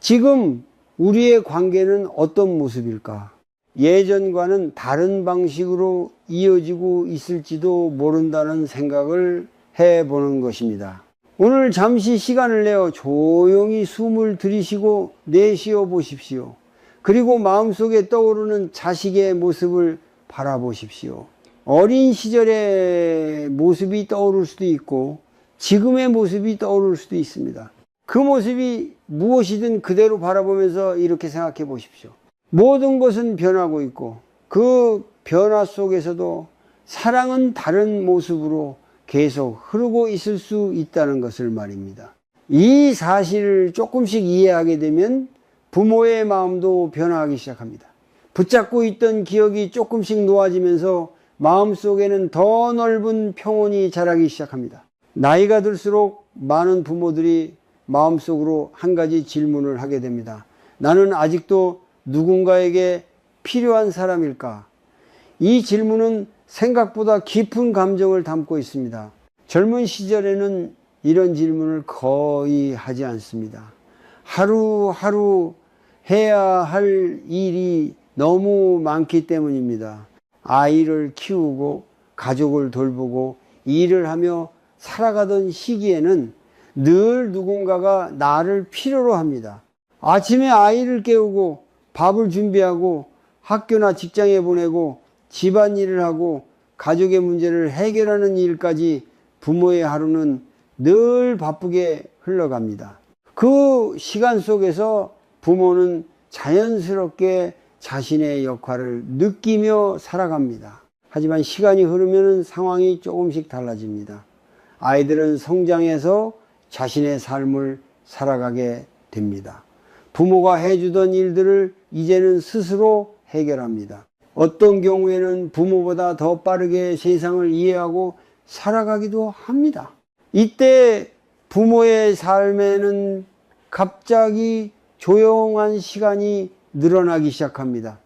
지금 우리의 관계는 어떤 모습일까? 예전과는 다른 방식으로 이어지고 있을지도 모른다는 생각을 해보는 것입니다. 오늘 잠시 시간을 내어 조용히 숨을 들이쉬고 내쉬어 보십시오. 그리고 마음속에 떠오르는 자식의 모습을 바라보십시오. 어린 시절의 모습이 떠오를 수도 있고 지금의 모습이 떠오를 수도 있습니다. 그 모습이 무엇이든 그대로 바라보면서 이렇게 생각해 보십시오. 모든 것은 변하고 있고 그 변화 속에서도 사랑은 다른 모습으로 계속 흐르고 있을 수 있다는 것을 말입니다. 이 사실을 조금씩 이해하게 되면 부모의 마음도 변화하기 시작합니다. 붙잡고 있던 기억이 조금씩 놓아지면서 마음속에는 더 넓은 평온이 자라기 시작합니다. 나이가 들수록 많은 부모들이 마음속으로 한 가지 질문을 하게 됩니다. 나는 아직도 누군가에게 필요한 사람일까? 이 질문은 생각보다 깊은 감정을 담고 있습니다. 젊은 시절에는 이런 질문을 거의 하지 않습니다. 하루하루 해야 할 일이 너무 많기 때문입니다. 아이를 키우고 가족을 돌보고 일을 하며 살아가던 시기에는 늘 누군가가 나를 필요로 합니다. 아침에 아이를 깨우고 밥을 준비하고 학교나 직장에 보내고 집안일을 하고 가족의 문제를 해결하는 일까지 부모의 하루는 늘 바쁘게 흘러갑니다. 그 시간 속에서 부모는 자연스럽게 자신의 역할을 느끼며 살아갑니다. 하지만 시간이 흐르면 상황이 조금씩 달라집니다. 아이들은 성장해서 자신의 삶을 살아가게 됩니다. 부모가 해주던 일들을 이제는 스스로 해결합니다. 어떤 경우에는 부모보다 더 빠르게 세상을 이해하고 살아가기도 합니다. 이때 부모의 삶에는 갑자기 조용한 시간이 늘어나기 시작합니다.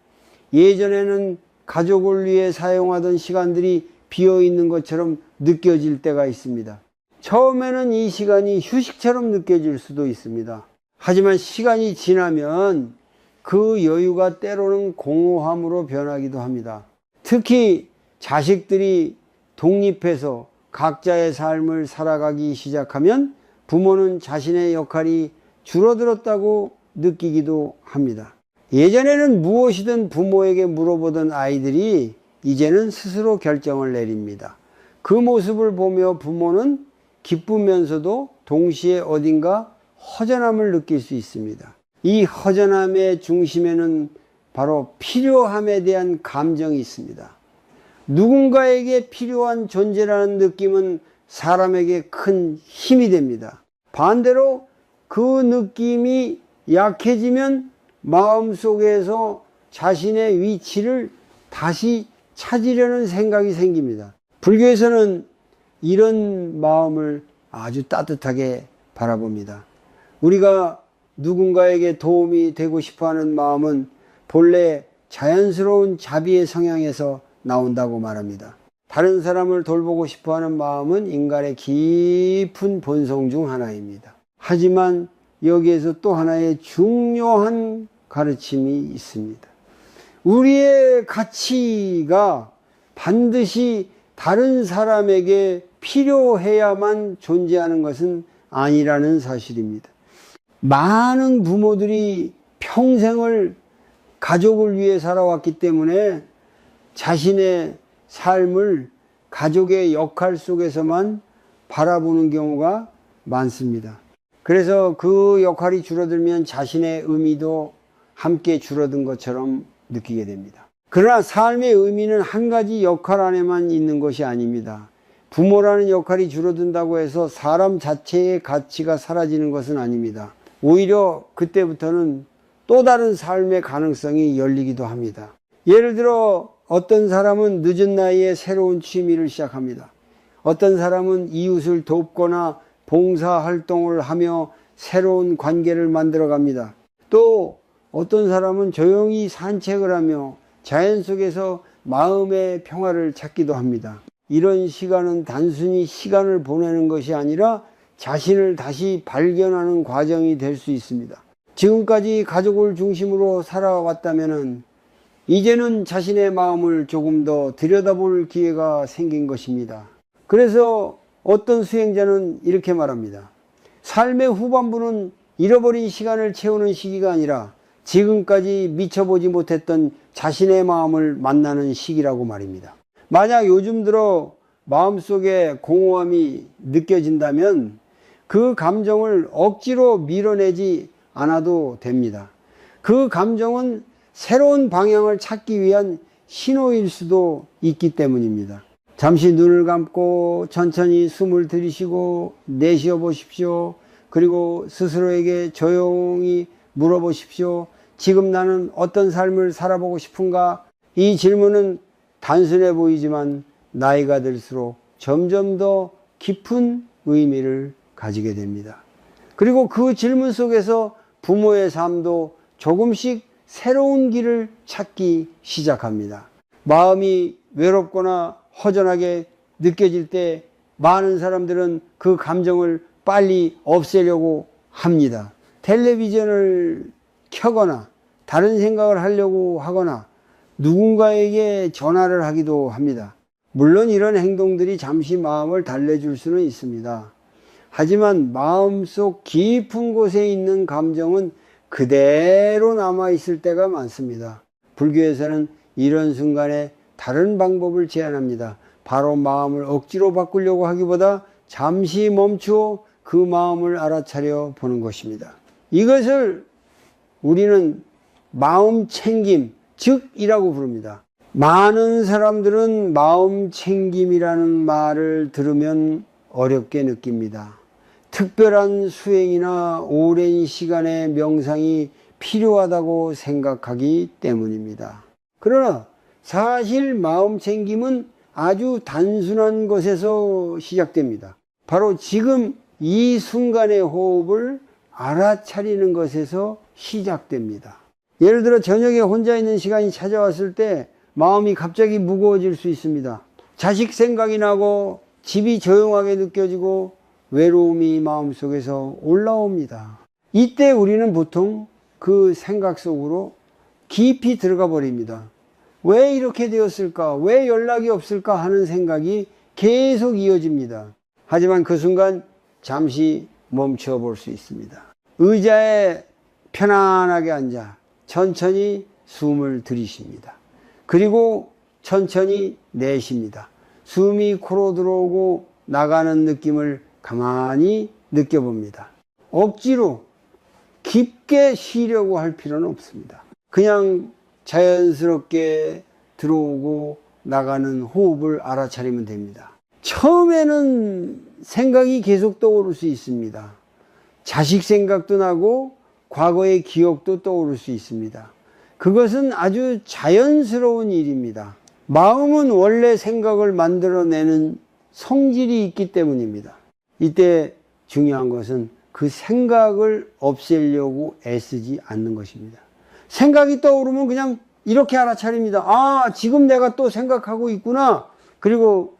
예전에는 가족을 위해 사용하던 시간들이 비어 있는 것처럼 느껴질 때가 있습니다. 처음에는 이 시간이 휴식처럼 느껴질 수도 있습니다. 하지만 시간이 지나면 그 여유가 때로는 공허함으로 변하기도 합니다. 특히 자식들이 독립해서 각자의 삶을 살아가기 시작하면 부모는 자신의 역할이 줄어들었다고 느끼기도 합니다. 예전에는 무엇이든 부모에게 물어보던 아이들이 이제는 스스로 결정을 내립니다. 그 모습을 보며 부모는 기쁘면서도 동시에 어딘가 허전함을 느낄 수 있습니다. 이 허전함의 중심에는 바로 필요함에 대한 감정이 있습니다. 누군가에게 필요한 존재라는 느낌은 사람에게 큰 힘이 됩니다. 반대로 그 느낌이 약해지면 마음속에서 자신의 위치를 다시 찾으려는 생각이 생깁니다. 불교에서는 이런 마음을 아주 따뜻하게 바라봅니다. 우리가 누군가에게 도움이 되고 싶어하는 마음은 본래 자연스러운 자비의 성향에서 나온다고 말합니다. 다른 사람을 돌보고 싶어하는 마음은 인간의 깊은 본성 중 하나입니다. 하지만 여기에서 또 하나의 중요한 가르침이 있습니다. 우리의 가치가 반드시 다른 사람에게 필요해야만 존재하는 것은 아니라는 사실입니다. 많은 부모들이 평생을 가족을 위해 살아왔기 때문에 자신의 삶을 가족의 역할 속에서만 바라보는 경우가 많습니다. 그래서 그 역할이 줄어들면 자신의 의미도 함께 줄어든 것처럼 느끼게 됩니다. 그러나 삶의 의미는 한 가지 역할 안에만 있는 것이 아닙니다. 부모라는 역할이 줄어든다고 해서 사람 자체의 가치가 사라지는 것은 아닙니다. 오히려 그때부터는 또 다른 삶의 가능성이 열리기도 합니다. 예를 들어 어떤 사람은 늦은 나이에 새로운 취미를 시작합니다. 어떤 사람은 이웃을 돕거나 봉사활동을 하며 새로운 관계를 만들어 갑니다. 또 어떤 사람은 조용히 산책을 하며 자연 속에서 마음의 평화를 찾기도 합니다. 이런 시간은 단순히 시간을 보내는 것이 아니라 자신을 다시 발견하는 과정이 될 수 있습니다. 지금까지 가족을 중심으로 살아왔다면 이제는 자신의 마음을 조금 더 들여다볼 기회가 생긴 것입니다. 그래서 어떤 수행자는 이렇게 말합니다. 삶의 후반부는 잃어버린 시간을 채우는 시기가 아니라 지금까지 미쳐보지 못했던 자신의 마음을 만나는 시기라고 말입니다. 만약 요즘 들어 마음속에 공허함이 느껴진다면 그 감정을 억지로 밀어내지 않아도 됩니다. 그 감정은 새로운 방향을 찾기 위한 신호일 수도 있기 때문입니다. 잠시 눈을 감고 천천히 숨을 들이쉬고 내쉬어 보십시오. 그리고 스스로에게 조용히 물어보십시오. 지금 나는 어떤 삶을 살아보고 싶은가? 이 질문은 단순해 보이지만 나이가 들수록 점점 더 깊은 의미를 가지게 됩니다. 그리고 그 질문 속에서 부모의 삶도 조금씩 새로운 길을 찾기 시작합니다. 마음이 외롭거나 허전하게 느껴질 때 많은 사람들은 그 감정을 빨리 없애려고 합니다. 텔레비전을 켜거나 다른 생각을 하려고 하거나 누군가에게 전화를 하기도 합니다. 물론 이런 행동들이 잠시 마음을 달래줄 수는 있습니다. 하지만 마음속 깊은 곳에 있는 감정은 그대로 남아있을 때가 많습니다. 불교에서는 이런 순간에 다른 방법을 제안합니다. 바로 마음을 억지로 바꾸려고 하기보다 잠시 멈추어 그 마음을 알아차려 보는 것입니다. 이것을 우리는 마음 챙김, 즉이라고 부릅니다. 많은 사람들은 마음 챙김이라는 말을 들으면 어렵게 느낍니다. 특별한 수행이나 오랜 시간의 명상이 필요하다고 생각하기 때문입니다. 그러나 사실 마음 챙김은 아주 단순한 것에서 시작됩니다. 바로 지금 이 순간의 호흡을 알아차리는 것에서 시작됩니다. 예를 들어 저녁에 혼자 있는 시간이 찾아왔을 때 마음이 갑자기 무거워질 수 있습니다. 자식 생각이 나고 집이 조용하게 느껴지고 외로움이 마음속에서 올라옵니다. 이때 우리는 보통 그 생각 속으로 깊이 들어가 버립니다. 왜 이렇게 되었을까? 왜 연락이 없을까? 하는 생각이 계속 이어집니다. 하지만 그 순간 잠시 멈춰 볼 수 있습니다. 의자에 편안하게 앉아 천천히 숨을 들이쉽니다. 그리고 천천히 내쉽니다. 숨이 코로 들어오고 나가는 느낌을 가만히 느껴봅니다. 억지로 깊게 쉬려고 할 필요는 없습니다. 그냥 자연스럽게 들어오고 나가는 호흡을 알아차리면 됩니다. 처음에는 생각이 계속 떠오를 수 있습니다. 자식 생각도 나고 과거의 기억도 떠오를 수 있습니다. 그것은 아주 자연스러운 일입니다. 마음은 원래 생각을 만들어내는 성질이 있기 때문입니다. 이때 중요한 것은 그 생각을 없애려고 애쓰지 않는 것입니다. 생각이 떠오르면 그냥 이렇게 알아차립니다. 아, 지금 내가 또 생각하고 있구나. 그리고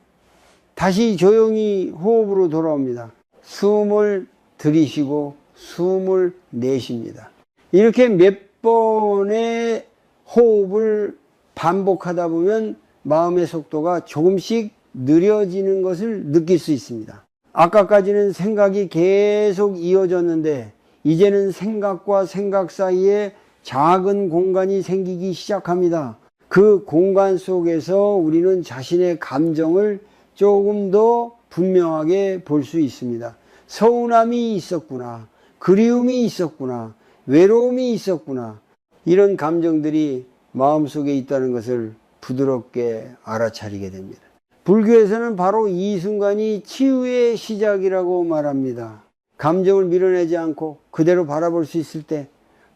다시 조용히 호흡으로 돌아옵니다. 숨을 들이쉬고 숨을 내쉽니다. 이렇게 몇 번의 호흡을 반복하다 보면 마음의 속도가 조금씩 느려지는 것을 느낄 수 있습니다. 아까까지는 생각이 계속 이어졌는데 이제는 생각과 생각 사이에 작은 공간이 생기기 시작합니다. 그 공간 속에서 우리는 자신의 감정을 조금 더 분명하게 볼 수 있습니다. 서운함이 있었구나, 그리움이 있었구나, 외로움이 있었구나, 이런 감정들이 마음속에 있다는 것을 부드럽게 알아차리게 됩니다. 불교에서는 바로 이 순간이 치유의 시작이라고 말합니다. 감정을 밀어내지 않고 그대로 바라볼 수 있을 때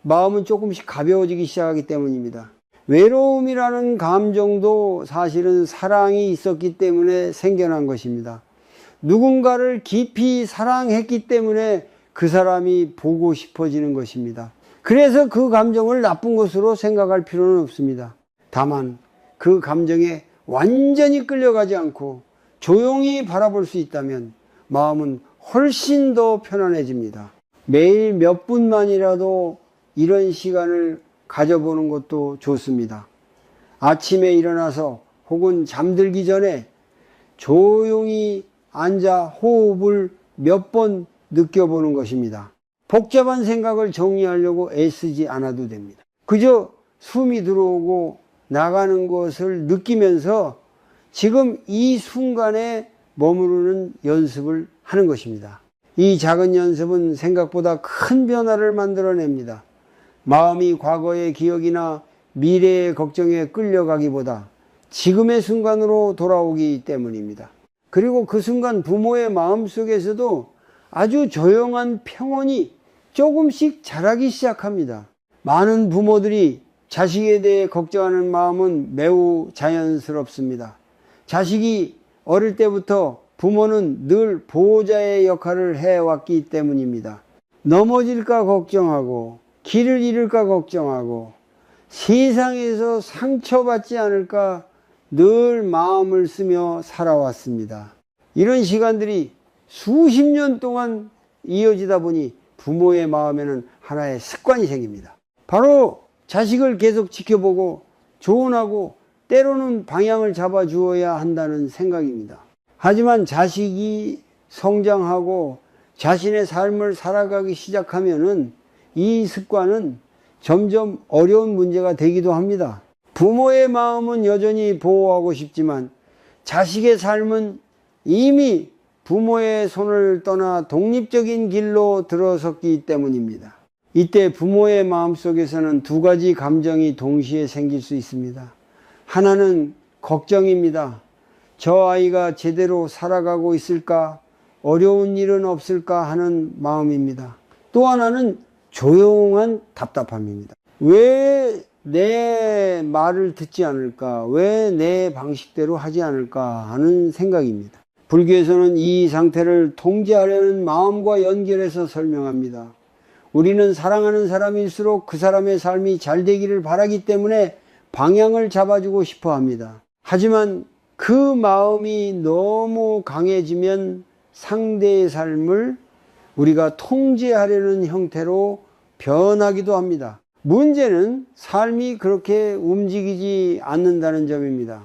마음은 조금씩 가벼워지기 시작하기 때문입니다. 외로움이라는 감정도 사실은 사랑이 있었기 때문에 생겨난 것입니다. 누군가를 깊이 사랑했기 때문에 그 사람이 보고 싶어지는 것입니다. 그래서 그 감정을 나쁜 것으로 생각할 필요는 없습니다. 다만 그 감정에 완전히 끌려가지 않고 조용히 바라볼 수 있다면 마음은 훨씬 더 편안해집니다. 매일 몇 분만이라도 이런 시간을 가져보는 것도 좋습니다. 아침에 일어나서 혹은 잠들기 전에 조용히 앉아 호흡을 몇 번 느껴보는 것입니다. 복잡한 생각을 정리하려고 애쓰지 않아도 됩니다. 그저 숨이 들어오고 나가는 것을 느끼면서 지금 이 순간에 머무르는 연습을 하는 것입니다. 이 작은 연습은 생각보다 큰 변화를 만들어냅니다. 마음이 과거의 기억이나 미래의 걱정에 끌려가기보다 지금의 순간으로 돌아오기 때문입니다. 그리고 그 순간 부모의 마음속에서도 아주 조용한 평온이 조금씩 자라기 시작합니다. 많은 부모들이 자식에 대해 걱정하는 마음은 매우 자연스럽습니다. 자식이 어릴 때부터 부모는 늘 보호자의 역할을 해왔기 때문입니다. 넘어질까 걱정하고 길을 잃을까 걱정하고 세상에서 상처받지 않을까 늘 마음을 쓰며 살아왔습니다. 이런 시간들이 수십 년 동안 이어지다 보니 부모의 마음에는 하나의 습관이 생깁니다. 바로 자식을 계속 지켜보고 조언하고 때로는 방향을 잡아 주어야 한다는 생각입니다. 하지만 자식이 성장하고 자신의 삶을 살아가기 시작하면은 이 습관은 점점 어려운 문제가 되기도 합니다. 부모의 마음은 여전히 보호하고 싶지만 자식의 삶은 이미 부모의 손을 떠나 독립적인 길로 들어섰기 때문입니다. 이때 부모의 마음속에서는 두 가지 감정이 동시에 생길 수 있습니다. 하나는 걱정입니다. 저 아이가 제대로 살아가고 있을까? 어려운 일은 없을까 하는 마음입니다. 또 하나는 조용한 답답함입니다. 왜 내 말을 듣지 않을까? 왜 내 방식대로 하지 않을까 하는 생각입니다. 불교에서는 이 상태를 통제하려는 마음과 연결해서 설명합니다. 우리는 사랑하는 사람일수록 그 사람의 삶이 잘 되기를 바라기 때문에 방향을 잡아주고 싶어 합니다. 하지만 그 마음이 너무 강해지면 상대의 삶을 우리가 통제하려는 형태로 변하기도 합니다. 문제는 삶이 그렇게 움직이지 않는다는 점입니다.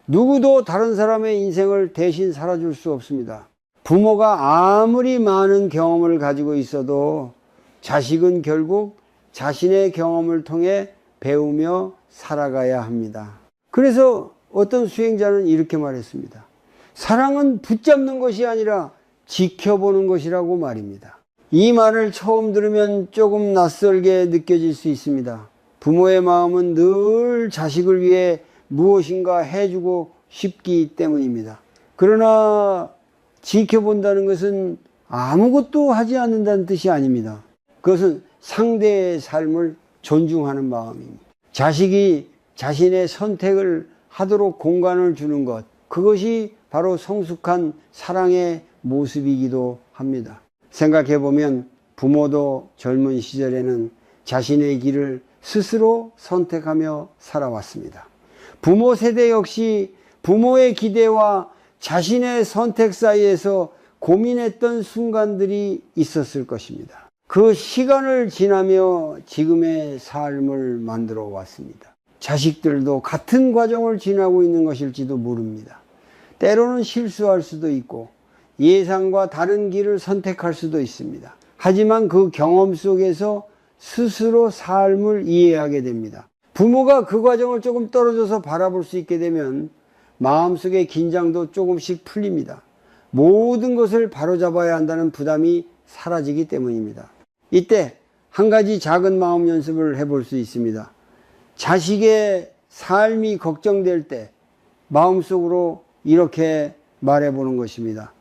누구도 다른 사람의 인생을 대신 살아줄 수 없습니다. 부모가 아무리 많은 경험을 가지고 있어도 자식은 결국 자신의 경험을 통해 배우며 살아가야 합니다. 그래서 어떤 수행자는 이렇게 말했습니다. 사랑은 붙잡는 것이 아니라 지켜보는 것이라고 말입니다. 이 말을 처음 들으면 조금 낯설게 느껴질 수 있습니다. 부모의 마음은 늘 자식을 위해 무엇인가 해주고 싶기 때문입니다. 그러나 지켜본다는 것은 아무것도 하지 않는다는 뜻이 아닙니다. 그것은 상대의 삶을 존중하는 마음입니다. 자식이 자신의 선택을 하도록 공간을 주는 것, 그것이 바로 성숙한 사랑의 모습이기도 합니다. 생각해보면 부모도 젊은 시절에는 자신의 길을 스스로 선택하며 살아왔습니다. 부모 세대 역시 부모의 기대와 자신의 선택 사이에서 고민했던 순간들이 있었을 것입니다. 그 시간을 지나며 지금의 삶을 만들어 왔습니다. 자식들도 같은 과정을 지나고 있는 것일지도 모릅니다. 때로는 실수할 수도 있고 예상과 다른 길을 선택할 수도 있습니다. 하지만 그 경험 속에서 스스로 삶을 이해하게 됩니다. 부모가 그 과정을 조금 떨어져서 바라볼 수 있게 되면 마음속의 긴장도 조금씩 풀립니다. 모든 것을 바로잡아야 한다는 부담이 사라지기 때문입니다. 이때 한 가지 작은 마음 연습을 해볼 수 있습니다. 자식의 삶이 걱정될 때 마음속으로 이렇게 말해보는 것입니다.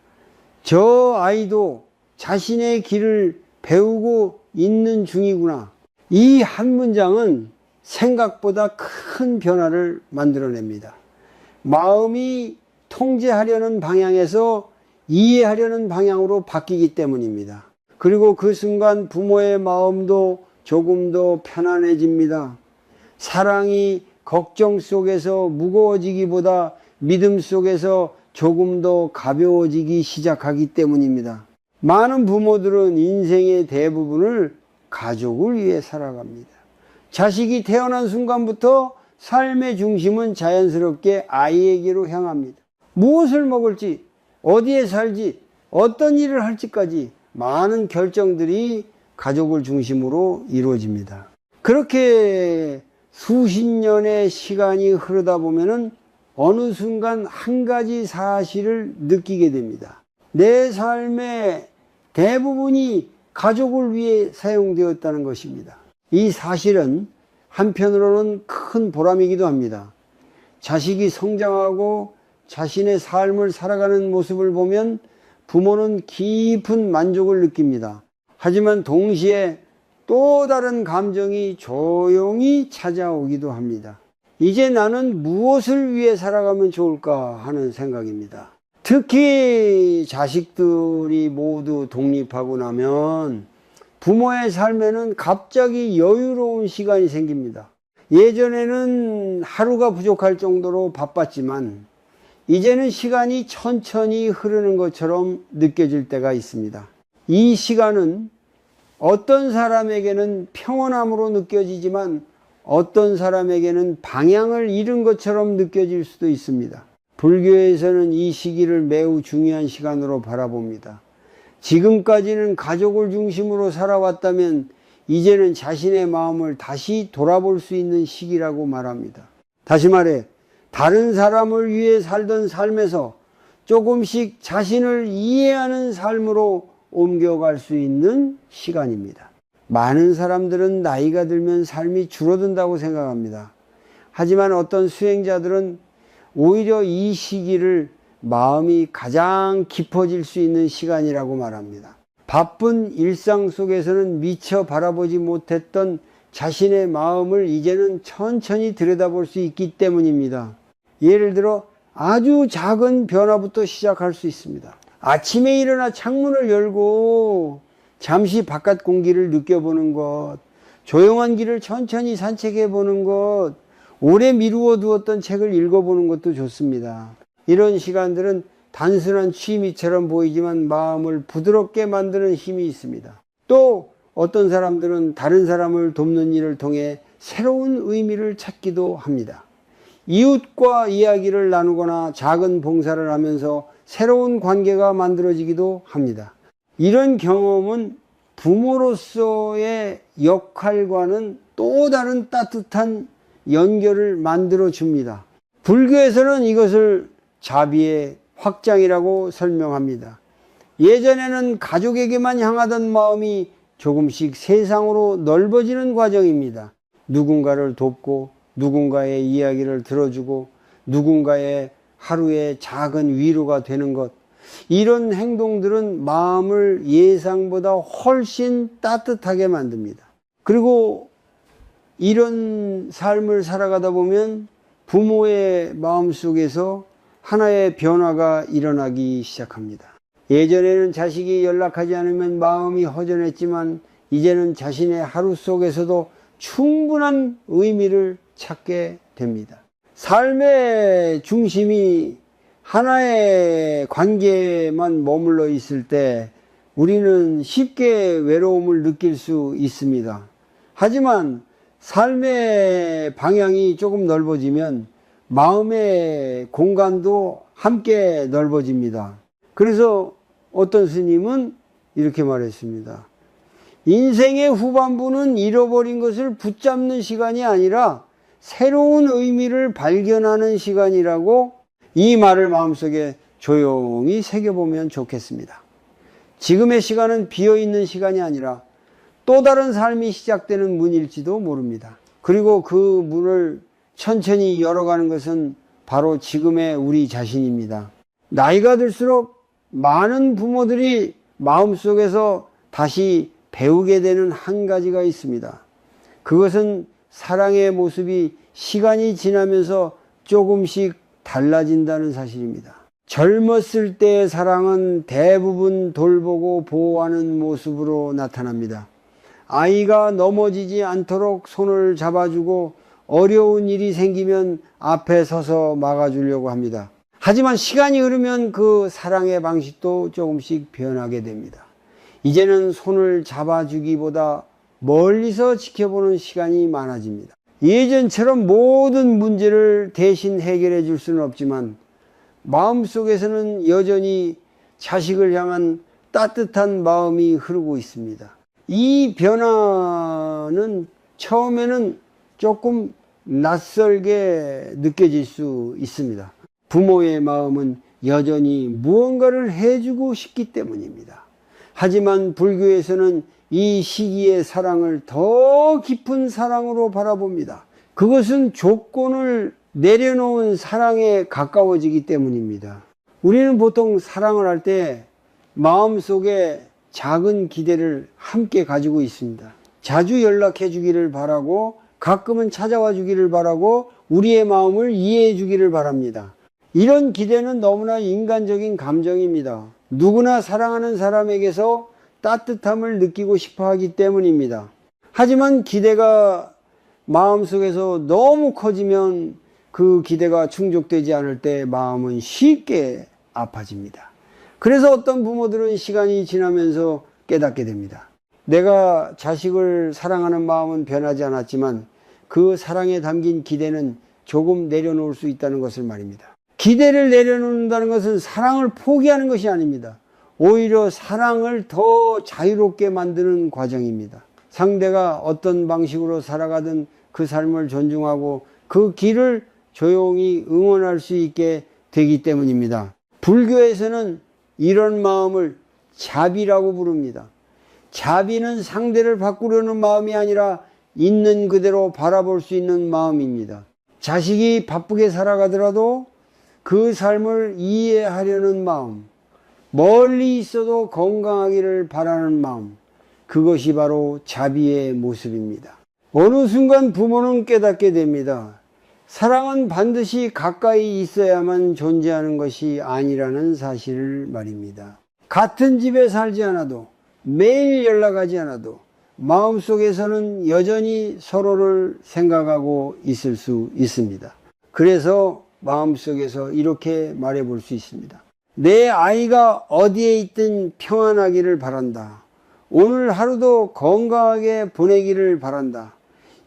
저 아이도 자신의 길을 배우고 있는 중이구나. 이 한 문장은 생각보다 큰 변화를 만들어냅니다. 마음이 통제하려는 방향에서 이해하려는 방향으로 바뀌기 때문입니다. 그리고 그 순간 부모의 마음도 조금 더 편안해집니다. 사랑이 걱정 속에서 무거워지기보다 믿음 속에서 조금 더 가벼워지기 시작하기 때문입니다. 많은 부모들은 인생의 대부분을 가족을 위해 살아갑니다. 자식이 태어난 순간부터 삶의 중심은 자연스럽게 아이에게로 향합니다. 무엇을 먹을지, 어디에 살지, 어떤 일을 할지까지 많은 결정들이 가족을 중심으로 이루어집니다. 그렇게 수십 년의 시간이 흐르다 보면은 어느 순간 한 가지 사실을 느끼게 됩니다. 내 삶의 대부분이 가족을 위해 사용되었다는 것입니다. 이 사실은 한편으로는 큰 보람이기도 합니다. 자식이 성장하고 자신의 삶을 살아가는 모습을 보면 부모는 깊은 만족을 느낍니다. 하지만 동시에 또 다른 감정이 조용히 찾아오기도 합니다. 이제 나는 무엇을 위해 살아가면 좋을까 하는 생각입니다. 특히 자식들이 모두 독립하고 나면 부모의 삶에는 갑자기 여유로운 시간이 생깁니다. 예전에는 하루가 부족할 정도로 바빴지만 이제는 시간이 천천히 흐르는 것처럼 느껴질 때가 있습니다. 이 시간은 어떤 사람에게는 평온함으로 느껴지지만 어떤 사람에게는 방향을 잃은 것처럼 느껴질 수도 있습니다. 불교에서는 이 시기를 매우 중요한 시간으로 바라봅니다. 지금까지는 가족을 중심으로 살아왔다면 이제는 자신의 마음을 다시 돌아볼 수 있는 시기라고 말합니다. 다시 말해 다른 사람을 위해 살던 삶에서 조금씩 자신을 이해하는 삶으로 옮겨갈 수 있는 시간입니다. 많은 사람들은 나이가 들면 삶이 줄어든다고 생각합니다. 하지만 어떤 수행자들은 오히려 이 시기를 마음이 가장 깊어질 수 있는 시간이라고 말합니다. 바쁜 일상 속에서는 미처 바라보지 못했던 자신의 마음을 이제는 천천히 들여다볼 수 있기 때문입니다. 예를 들어 아주 작은 변화부터 시작할 수 있습니다. 아침에 일어나 창문을 열고 잠시 바깥 공기를 느껴보는 것, 조용한 길을 천천히 산책해 보는 것, 오래 미루어 두었던 책을 읽어보는 것도 좋습니다. 이런 시간들은 단순한 취미처럼 보이지만 마음을 부드럽게 만드는 힘이 있습니다. 또 어떤 사람들은 다른 사람을 돕는 일을 통해 새로운 의미를 찾기도 합니다. 이웃과 이야기를 나누거나 작은 봉사를 하면서 새로운 관계가 만들어지기도 합니다. 이런 경험은 부모로서의 역할과는 또 다른 따뜻한 연결을 만들어 줍니다. 불교에서는 이것을 자비의 확장이라고 설명합니다. 예전에는 가족에게만 향하던 마음이 조금씩 세상으로 넓어지는 과정입니다. 누군가를 돕고 누군가의 이야기를 들어주고 누군가의 하루의 작은 위로가 되는 것, 이런 행동들은 마음을 예상보다 훨씬 따뜻하게 만듭니다. 그리고 이런 삶을 살아가다 보면 부모의 마음속에서 하나의 변화가 일어나기 시작합니다. 예전에는 자식이 연락하지 않으면 마음이 허전했지만 이제는 자신의 하루 속에서도 충분한 의미를 찾게 됩니다. 삶의 중심이 하나의 관계에만 머물러 있을 때 우리는 쉽게 외로움을 느낄 수 있습니다. 하지만 삶의 방향이 조금 넓어지면 마음의 공간도 함께 넓어집니다. 그래서 어떤 스님은 이렇게 말했습니다. 인생의 후반부는 잃어버린 것을 붙잡는 시간이 아니라 새로운 의미를 발견하는 시간이라고, 이 말을 마음속에 조용히 새겨보면 좋겠습니다. 지금의 시간은 비어있는 시간이 아니라 또 다른 삶이 시작되는 문일지도 모릅니다. 그리고 그 문을 천천히 열어가는 것은 바로 지금의 우리 자신입니다. 나이가 들수록 많은 부모들이 마음속에서 다시 배우게 되는 한 가지가 있습니다. 그것은 사랑의 모습이 시간이 지나면서 조금씩 달라진다는 사실입니다. 젊었을 때의 사랑은 대부분 돌보고 보호하는 모습으로 나타납니다. 아이가 넘어지지 않도록 손을 잡아주고 어려운 일이 생기면 앞에 서서 막아주려고 합니다. 하지만 시간이 흐르면 그 사랑의 방식도 조금씩 변하게 됩니다. 이제는 손을 잡아주기보다 멀리서 지켜보는 시간이 많아집니다. 예전처럼 모든 문제를 대신 해결해 줄 수는 없지만 마음속에서는 여전히 자식을 향한 따뜻한 마음이 흐르고 있습니다. 이 변화는 처음에는 조금 낯설게 느껴질 수 있습니다. 부모의 마음은 여전히 무언가를 해주고 싶기 때문입니다. 하지만 불교에서는 이 시기의 사랑을 더 깊은 사랑으로 바라봅니다. 그것은 조건을 내려놓은 사랑에 가까워지기 때문입니다. 우리는 보통 사랑을 할 때 마음속에 작은 기대를 함께 가지고 있습니다. 자주 연락해 주기를 바라고, 가끔은 찾아와 주기를 바라고, 우리의 마음을 이해해 주기를 바랍니다. 이런 기대는 너무나 인간적인 감정입니다. 누구나 사랑하는 사람에게서 따뜻함을 느끼고 싶어 하기 때문입니다. 하지만 기대가 마음속에서 너무 커지면 그 기대가 충족되지 않을 때 마음은 쉽게 아파집니다. 그래서 어떤 부모들은 시간이 지나면서 깨닫게 됩니다. 내가 자식을 사랑하는 마음은 변하지 않았지만 그 사랑에 담긴 기대는 조금 내려놓을 수 있다는 것을 말입니다. 기대를 내려놓는다는 것은 사랑을 포기하는 것이 아닙니다. 오히려 사랑을 더 자유롭게 만드는 과정입니다. 상대가 어떤 방식으로 살아가든 그 삶을 존중하고 그 길을 조용히 응원할 수 있게 되기 때문입니다. 불교에서는 이런 마음을 자비라고 부릅니다. 자비는 상대를 바꾸려는 마음이 아니라 있는 그대로 바라볼 수 있는 마음입니다. 자식이 바쁘게 살아가더라도 그 삶을 이해하려는 마음, 멀리 있어도 건강하기를 바라는 마음, 그것이 바로 자비의 모습입니다. 어느 순간 부모는 깨닫게 됩니다. 사랑은 반드시 가까이 있어야만 존재하는 것이 아니라는 사실을 말입니다. 같은 집에 살지 않아도, 매일 연락하지 않아도 마음속에서는 여전히 서로를 생각하고 있을 수 있습니다. 그래서 마음속에서 이렇게 말해볼 수 있습니다. 내 아이가 어디에 있든 평안하기를 바란다. 오늘 하루도 건강하게 보내기를 바란다.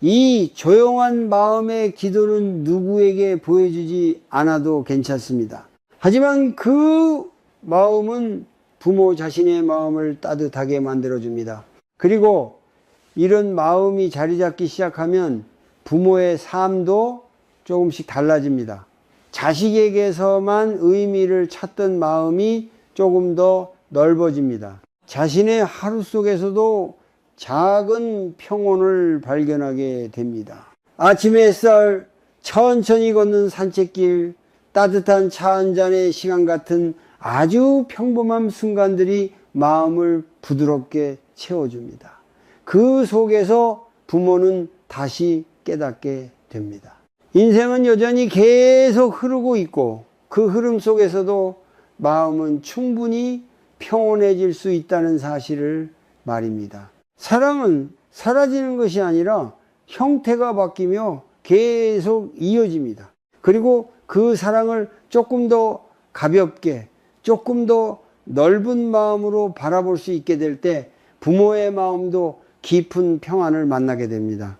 이 조용한 마음의 기도는 누구에게 보여주지 않아도 괜찮습니다. 하지만 그 마음은 부모 자신의 마음을 따뜻하게 만들어줍니다. 그리고 이런 마음이 자리 잡기 시작하면 부모의 삶도 조금씩 달라집니다. 자식에게서만 의미를 찾던 마음이 조금 더 넓어집니다. 자신의 하루 속에서도 작은 평온을 발견하게 됩니다. 아침 햇살, 천천히 걷는 산책길, 따뜻한 차 한 잔의 시간 같은 아주 평범한 순간들이 마음을 부드럽게 채워줍니다. 그 속에서 부모는 다시 깨닫게 됩니다. 인생은 여전히 계속 흐르고 있고 그 흐름 속에서도 마음은 충분히 평온해질 수 있다는 사실을 말입니다. 사랑은 사라지는 것이 아니라 형태가 바뀌며 계속 이어집니다. 그리고 그 사랑을 조금 더 가볍게, 조금 더 넓은 마음으로 바라볼 수 있게 될 때 부모의 마음도 깊은 평안을 만나게 됩니다.